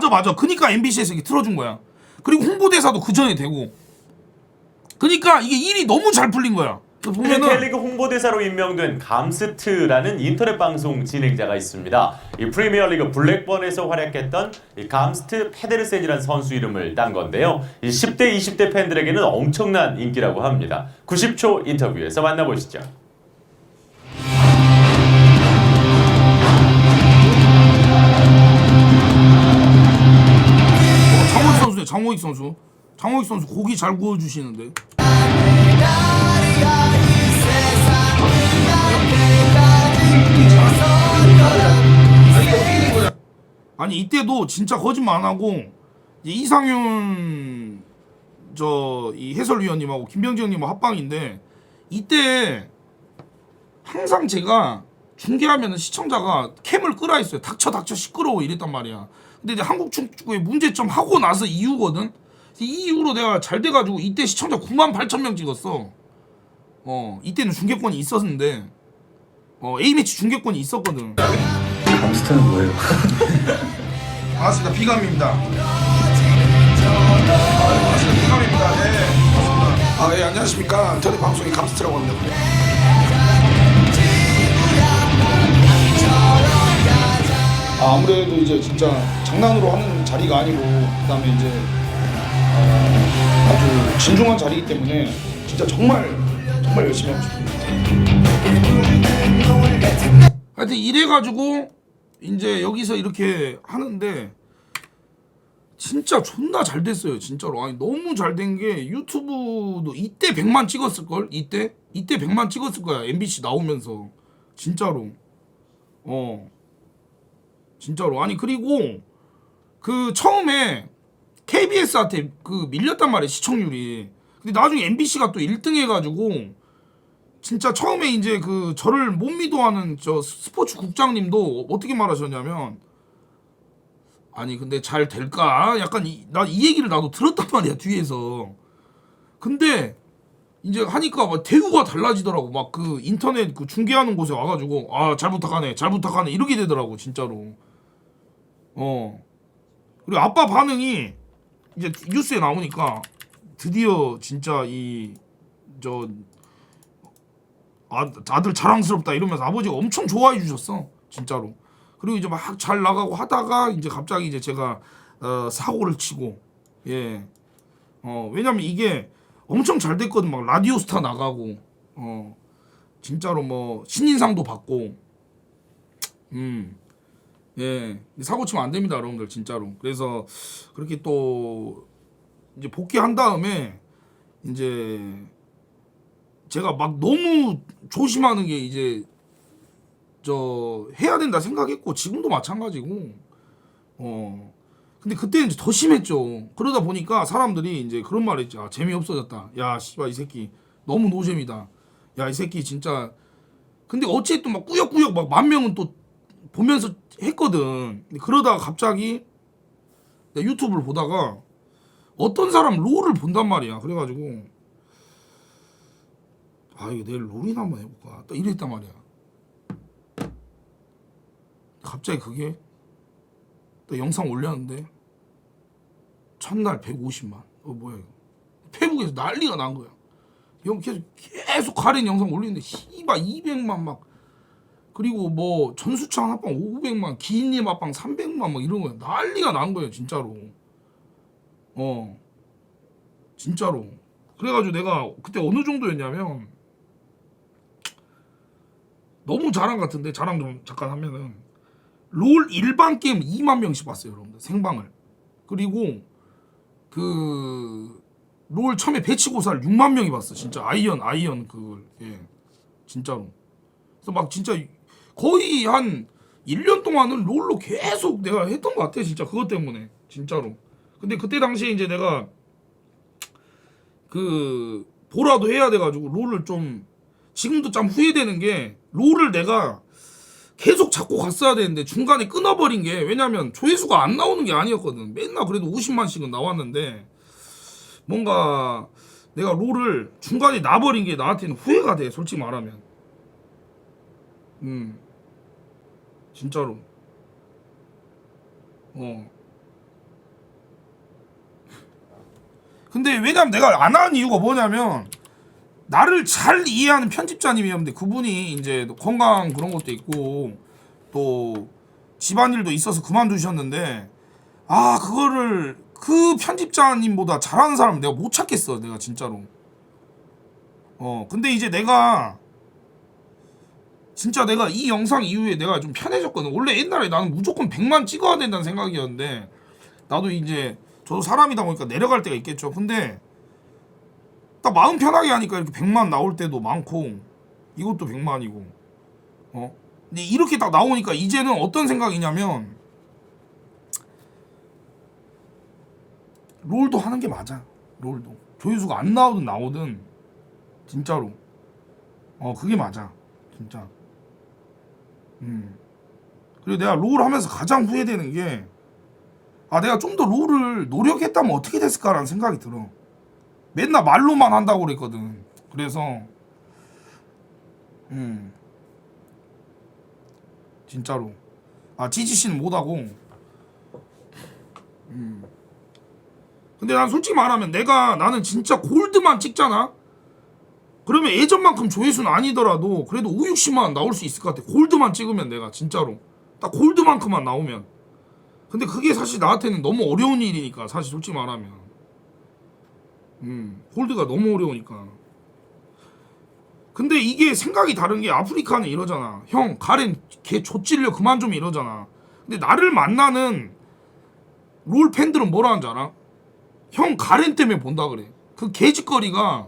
맞아. 그니까 MBC에서 이게 틀어준 거야. 그리고 홍보대사도 그 전에 되고. 그니까 이게 일이 너무 잘 풀린 거야. 보면은
K리그 홍보대사로 임명된 감스트라는 인터넷 방송 진행자가 있습니다. 이 프리미어리그 블랙번에서 활약했던 이 감스트 페데르센이라는 선수 이름을 딴 건데요. 이 10대, 20대 팬들에게는 엄청난 인기라고 합니다. 90초 인터뷰에서 만나보시죠.
장호익 선수네. 장호익 선수 고기 잘 구워주시는데. 아니 이때도 진짜 거짓말 안 하고 이상윤 이 해설위원님하고 김병지 형님 합방인데 이때 항상 제가 중계하면 시청자가 캠을 끄라 했어요. 닥쳐 시끄러워 이랬단 말이야. 근데 이제 한국 축구의 문제점 하고 나서 이후거든. 이 이후로 내가 잘 돼가지고 이때 시청자 98,000명 찍었어. 이때는 중계권이 있었는데 A매치 중계권이 있었거든.
감스트는 뭐예요?
반갑습니다. 비감입니다. 반갑습니다. 비감입니다. 네. 반갑습니다. 예, 안녕하십니까. 인터넷 방송의 감스트라고 합니다.
아무래도 이제 진짜 장난으로 하는 자리가 아니고 그다음에 이제 아주 진중한 자리이기 때문에 진짜 정말 열심히 하고 싶습니다.
하여튼 이래가지고 이제 여기서 이렇게 하는데 진짜 존나 잘 됐어요 진짜로. 아니 너무 잘 된 게 유튜브도 이때 100만 찍었을걸. 이때 100만 찍었을 거야 MBC 나오면서 진짜로. 진짜로. 아니 그리고 그 처음에 KBS한테 그 밀렸단 말이야 시청률이. 근데 나중에 MBC가 또 1등 해가지고 진짜 처음에 이제 그 저를 못 믿어하는 저 스포츠 국장님도 어떻게 말하셨냐면 아니 근데 잘 될까? 약간 나 이 얘기를 나도 들었단 말이야 뒤에서. 근데 이제 하니까 막 대우가 달라지더라고. 막 그 인터넷 그 중계하는 곳에 와가지고 잘 부탁하네 이렇게 되더라고 진짜로. 그리고 아빠 반응이 이제 뉴스에 나오니까 드디어 진짜 이 저 아들 자랑스럽다 이러면서 아버지가 엄청 좋아해 주셨어 진짜로. 그리고 이제 막 잘 나가고 하다가 이제 갑자기 이제 제가 사고를 치고 예. 왜냐면 이게 엄청 잘 됐거든. 막 라디오 스타 나가고 진짜로 뭐 신인상도 받고 예. 사고 치면 안 됩니다, 여러분들 진짜로. 그래서 그렇게 또 이제 복귀한 다음에 이제 제가 막 너무 조심하는 게 이제 저 해야 된다 생각했고 지금도 마찬가지고 근데 그때는 이제 더 심했죠. 그러다 보니까 사람들이 이제 그런 말 했죠. 아, 재미없어졌다. 야 씨발 이 새끼 너무 노잼이다. 야 이 새끼 진짜. 근데 어쨌든 막 꾸역꾸역 막 10,000명은 또 보면서 했거든. 근데 그러다가 갑자기 내가 유튜브를 보다가 어떤 사람 롤을 본단 말이야. 그래가지고 아 이거 내일 롤이나 한번 해볼까 딱 이랬단 말이야. 갑자기 그게 또 영상 올렸는데 첫날 150만. 뭐야 이거. 페북에서 난리가 난 거야. 형 계속 가린 영상 올리는데 씨발 200만 막. 그리고 뭐 전수창 합방 500만, 기인님 합방 300만 막 이런 거야. 난리가 난 거예요 진짜로. 진짜로. 그래가지고 내가 그때 어느 정도였냐면 너무 자랑 같은데 자랑 좀 잠깐 하면은 롤 일반 게임 2만 명씩 봤어요 여러분들 생방을. 그리고 그 롤 처음에 배치고사를 6만 명이 봤어 진짜. 아이언 그걸. 예 진짜로. 그래서 막 진짜 거의 한 1년 동안은 롤로 계속 내가 했던 것 같아 진짜 그것 때문에 진짜로. 근데 그때 당시에 이제 내가 그 보라도 해야 돼가지고 롤을 좀 지금도 참 후회되는 게 롤을 내가 계속 잡고 갔어야 되는데 중간에 끊어버린 게 왜냐면 조회수가 안 나오는 게 아니었거든. 맨날 그래도 50만씩은 나왔는데 뭔가 내가 롤을 중간에 놔버린 게 나한테는 후회가 돼 솔직히 말하면. 진짜로. 근데 왜냐면 내가 안 하는 이유가 뭐냐면 나를 잘 이해하는 편집자님이었는데 그분이 이제 건강 그런 것도 있고 또 집안일도 있어서 그만두셨는데 아 그거를 그 편집자님보다 잘하는 사람을 내가 못 찾겠어 내가 진짜로. 근데 이제 내가 진짜 내가 이 영상 이후에 내가 좀 편해졌거든. 원래 옛날에 나는 무조건 100만 찍어야 된다는 생각이었는데 나도 이제 저도 사람이다 보니까 내려갈 때가 있겠죠. 근데 딱 마음 편하게 하니까 이렇게 100만 나올 때도 많고 이것도 100만이고 근데 이렇게 딱 나오니까 이제는 어떤 생각이냐면 롤도 하는 게 맞아. 롤도 조회수가 안 나오든 나오든 진짜로 그게 맞아 진짜. 그리고 내가 롤 하면서 가장 후회되는 게 내가 좀 더 롤을 노력했다면 어떻게 됐을까라는 생각이 들어. 맨날 말로만 한다고 그랬거든. 그래서 진짜로 지지씨는 못하고 근데 난 솔직히 말하면 나는 진짜 골드만 찍잖아. 그러면 예전만큼 조회수는 아니더라도 그래도 5, 60만 나올 수 있을 것 같아. 골드만 찍으면 내가 진짜로 딱 골드만큼만 나오면. 근데 그게 사실 나한테는 너무 어려운 일이니까 사실 솔직히 말하면 골드가 너무 어려우니까. 근데 이게 생각이 다른 게 아프리카는 이러잖아. 형 가렌 걔 좆질려 그만 좀 이러잖아. 근데 나를 만나는 롤 팬들은 뭐라 하는지 알아? 형 가렌 때문에 본다 그래. 그 개짓거리가.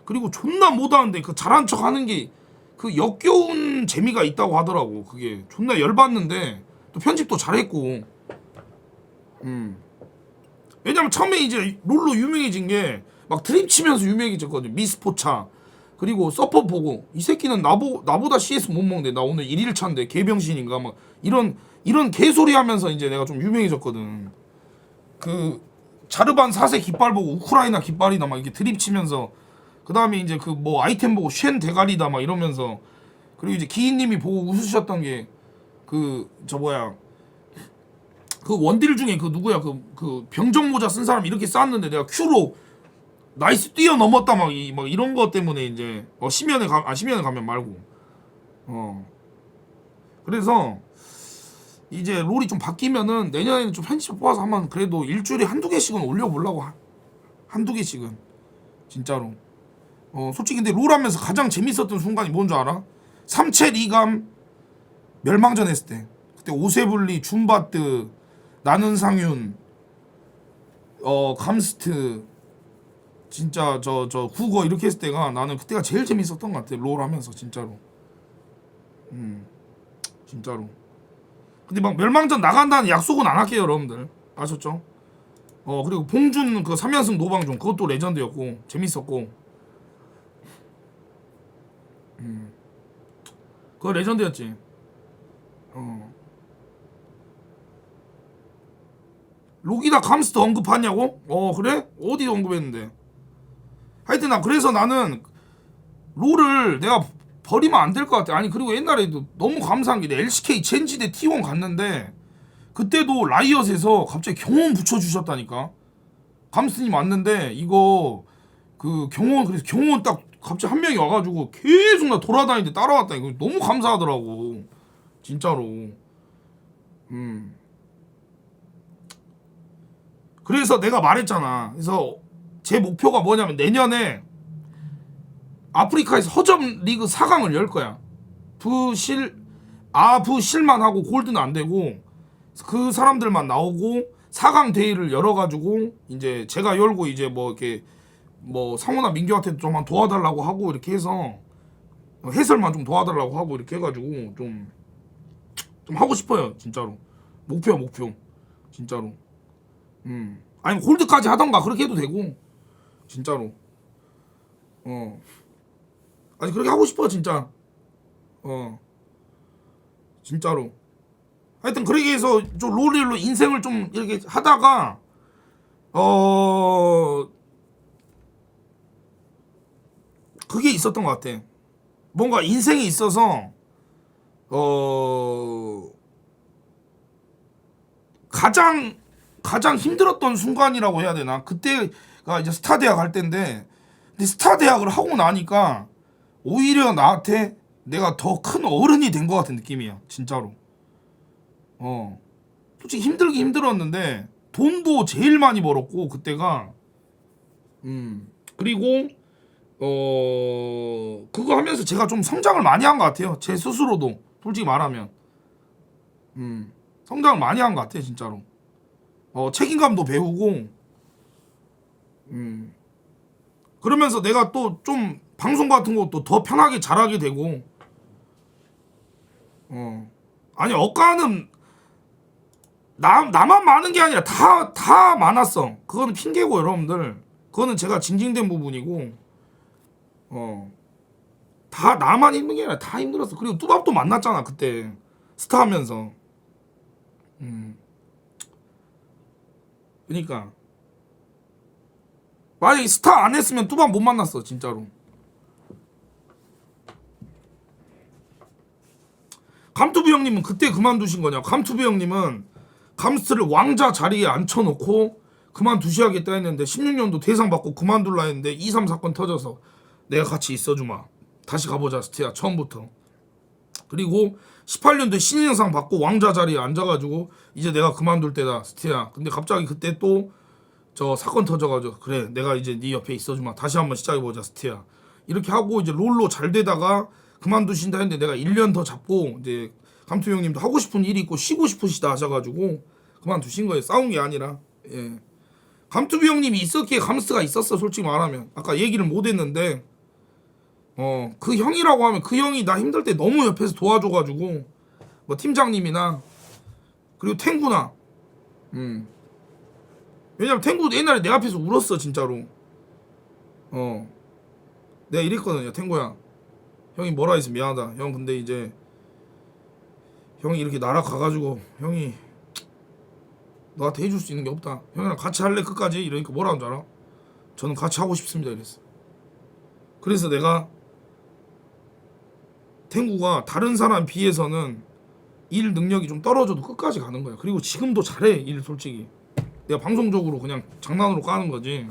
그리고 존나 못하는데 그 잘한 척 하는 게 그 역겨운 재미가 있다고 하더라고. 그게 존나 열받는데 또 편집도 잘했고. 왜냐면 처음에 이제 롤로 유명해진 게 막 드립 치면서 유명해졌거든. 미스포차 그리고 서퍼 보고 이 새끼는 나보다 CS 못 먹는데 나 오늘 1일차인데 개병신인가 막 이런 개소리 하면서 이제 내가 좀 유명해졌거든. 그 자르반 4세 깃발 보고 우크라이나 깃발이다 막 이렇게 드립 치면서 그 다음에 이제 그 뭐 아이템 보고 쉔 대가리다 막 이러면서 그리고 이제 기인님이 보고 웃으셨던 게 그 그 원딜 중에 그 누구야 그 병정 모자 쓴 사람 이렇게 쌌는데 내가 Q로 나이스 뛰어넘었다 막 이런 거 때문에 이제 심연에 가면 말고 그래서 이제 롤이 좀 바뀌면은 내년에는 좀 편집 뽑아서 한번 그래도 일주일에 한두 개씩은 올려보려고 한두 개씩은 진짜로 솔직히 근데 롤 하면서 가장 재밌었던 순간이 뭔 줄 알아? 삼체 리감 멸망전 했을 때 그때 오세블리 줌바트 나는 상윤 감스트 진짜 저 국어 이렇게 했을 때가 나는 그때가 제일 재밌었던 것 같아 롤 하면서 진짜로 진짜로 근데 막 멸망전 나간다는 약속은 안 할게요 여러분들 아셨죠? 그리고 봉준 그 3연승 노방종 그것도 레전드였고 재밌었고 그거 레전드였지 로기다 감스트 언급하냐고? 그래? 어디 언급했는데 하여튼 그래서 나는 롤을 내가 버리면 안 될 것 같아. 아니 그리고 옛날에도 너무 감사한 게 내 LCK 젠지대 T1 갔는데 그때도 라이엇에서 갑자기 경호원 붙여주셨다니까. 감스님 왔는데 이거 그 경호원 그래서 경호원 딱 갑자기 한 명이 와가지고 계속 나 돌아다니는데 따라왔다. 이거 너무 감사하더라고 진짜로. 그래서 내가 말했잖아. 그래서 제 목표가 뭐냐면 내년에 아프리카에서 허접 리그 4강을 열 거야. 부실만 하고 골드는 안 되고 그 사람들만 나오고 4강 대회를 열어가지고 이제 제가 열고 이제 뭐 이렇게 뭐 상호나 민규한테 좀만 도와달라고 하고 이렇게 해서 해설만 좀 도와달라고 하고 이렇게 해가지고 좀 하고 싶어요 진짜로. 목표 진짜로. 아니 골드까지 하던가 그렇게 해도 되고 진짜로. 아니 그렇게 하고 싶어 진짜. 진짜로. 하여튼 그렇게 해서 좀 롤일로 인생을 좀 이렇게 하다가 그게 있었던 것 같아. 뭔가 인생이 있어서 가장 힘들었던 순간이라고 해야 되나? 그때가 이제 스타 대학 갈 때인데, 근데 스타 대학을 하고 나니까 오히려 나한테 내가 더 큰 어른이 된 것 같은 느낌이야, 진짜로. 솔직히 힘들긴 힘들었는데 돈도 제일 많이 벌었고 그때가. 그리고 그거 하면서 제가 좀 성장을 많이 한 것 같아요, 제 스스로도. 솔직히 말하면 성장을 많이 한 것 같아 진짜로. 책임감도 배우고. 그러면서 내가 또 좀 방송 같은 것도 더 편하게 잘하게 되고. 아니 억가는 나만 많은 게 아니라 다 많았어. 그거는 핑계고 여러분들. 그거는 제가 징징된 부분이고. 다 나만 힘든 게 아니라 다 힘들었어. 그리고 뚜밥도 만났잖아 그때 스타 하면서. 그러니까 만약에 스타 안 했으면 뚜밥 못 만났어 진짜로. 감투비 형님은 그때 그만두신 거냐? 감투비 형님은 감스트를 왕자 자리에 앉혀놓고 그만두셔야겠다 했는데 16년도 대상 받고 그만둘라 했는데 2, 3 사건 터져서 내가 같이 있어주마, 다시 가보자 스티야 처음부터. 그리고 18년도에 신인상 받고 왕자 자리에 앉아가지고 이제 내가 그만둘 때다 스티야. 근데 갑자기 그때 또 저 사건 터져가지고 그래 내가 이제 네 옆에 있어주마, 다시 한번 시작해보자 스티야. 이렇게 하고 이제 롤로 잘 되다가 그만두신다 했는데 내가 1년 더 잡고 이제 감투 형님도 하고 싶은 일이 있고 쉬고 싶으시다 하셔가지고 그만두신 거예요. 싸운 게 아니라. 예. 감투비 형님이 있었기에 감스트가 있었어 솔직히 말하면. 아까 얘기를 못했는데 그 형이라고 하면 그 형이 나 힘들 때 너무 옆에서 도와줘가지고 뭐 팀장님이나 그리고 탱구나. 왜냐면 탱구도 옛날에 내 앞에서 울었어 진짜로. 내가 이랬거든요. 탱구야 형이 뭐라 해서 미안하다 형, 근데 이제 형이 이렇게 날아가가지고 형이 너한테 해줄 수 있는 게 없다, 형이랑 같이 할래 끝까지? 이러니까 뭐라 하는 줄 알아? 저는 같이 하고 싶습니다 이랬어. 그래서 내가 탱구가 다른 사람 비해서는 일 능력이 좀 떨어져도 끝까지 가는 거야. 그리고 지금도 잘해 일 솔직히. 내가 방송적으로 그냥 장난으로 까는 거지.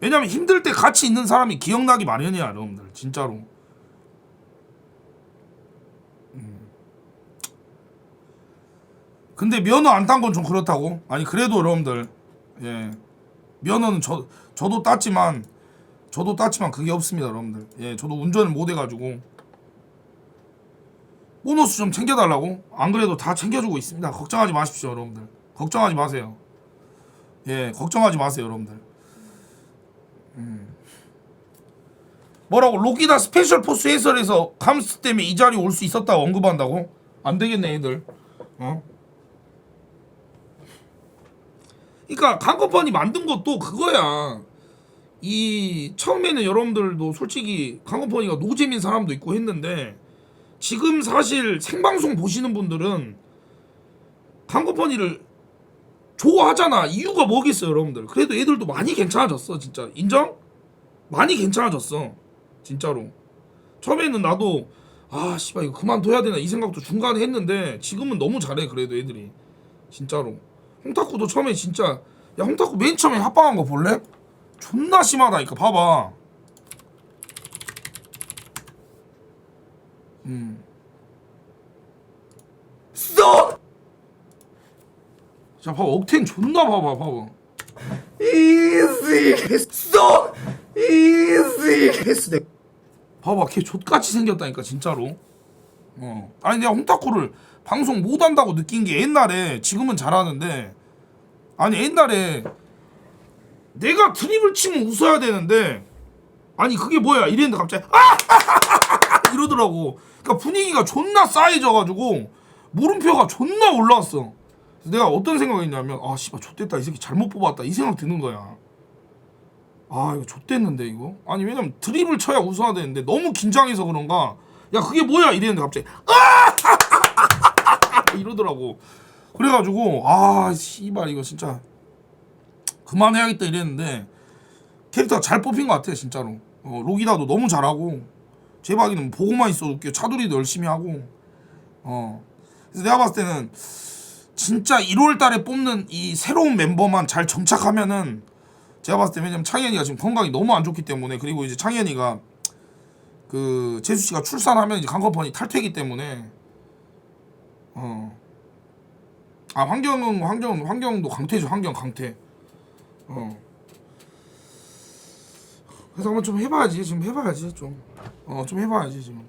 왜냐면 힘들 때 같이 있는 사람이 기억나기 마련이야 여러분들 진짜로. 근데 면허 안 딴 건 좀 그렇다고? 아니 그래도 여러분들 예 면허는 저도 땄지만 그게 없습니다 여러분들. 예 저도 운전을 못 해가지고 보너스 좀 챙겨달라고? 안 그래도 다 챙겨주고 있습니다. 걱정하지 마십시오 여러분들. 걱정하지 마세요. 예 걱정하지 마세요 여러분들. 뭐라고 로키다 스페셜 포스 해설에서 감스 때문에 이 자리 올 수 있었다고 언급한다고? 안 되겠네 애들. 그러니까 강컴퍼니 만든 것도 그거야. 이 처음에는 여러분들도 솔직히 강컴퍼니가 노잼인 사람도 있고 했는데 지금 사실 생방송 보시는 분들은 강컴퍼니를 좋아하잖아. 이유가 뭐겠어요 여러분들. 그래도 애들도 많이 괜찮아졌어 진짜. 인정? 많이 괜찮아졌어 진짜로. 처음에는 나도 아 씨발 이거 그만둬야 되나 이 생각도 중간에 했는데 지금은 너무 잘해 그래도 애들이 진짜로. 홍타쿠도 처음에 진짜 야 홍타쿠 맨 처음에 합방한 거 볼래? 존나 심하다니까 봐봐. 자 봐봐 억텐 존나 봐봐. 이지 했어. 이지 했어. 봐봐 걔 족같이 생겼다니까 진짜로. 아니 내가 홍타쿠를 방송 못한다고 느낀 게 옛날에 지금은 잘하는데 아니 옛날에 내가 드립을 치면 웃어야 되는데 아니 그게 뭐야 이랬는데 갑자기 이러더라고. 그러니까 분위기가 존나 싸해져가지고 물음표가 존나 올라왔어. 그래서 내가 어떤 생각이 있냐면 아 씨발 좆됐다 이 새끼 잘못 뽑았다 이 생각 드는 거야. 아 이거 좆됐는데 이거. 아니 왜냐면 드립을 쳐야 웃어야 되는데 너무 긴장해서 그런가 야 그게 뭐야 이랬는데 갑자기 이러더라고. 그래가지고 아 씨발 이거 진짜 그만해야겠다 이랬는데 캐릭터가 잘 뽑힌 것 같아 진짜로. 로기다도 너무 잘하고 제박이는 보고만 있어도 웃겨. 차두리도 열심히 하고. 그래서 내가 봤을 때는 진짜 1월달에 뽑는 이 새로운 멤버만 잘 정착하면은 제가 봤을 때 왜냐면 창현이가 지금 건강이 너무 안 좋기 때문에 그리고 이제 창현이가 그 재수씨가 출산하면 이제 강컴퍼니 탈퇴이기 때문에 아 환경도 강퇴죠. 환경 강퇴. 그래서 한번 좀 해봐야지 지금 해봐야지 좀 해봐야지 지금.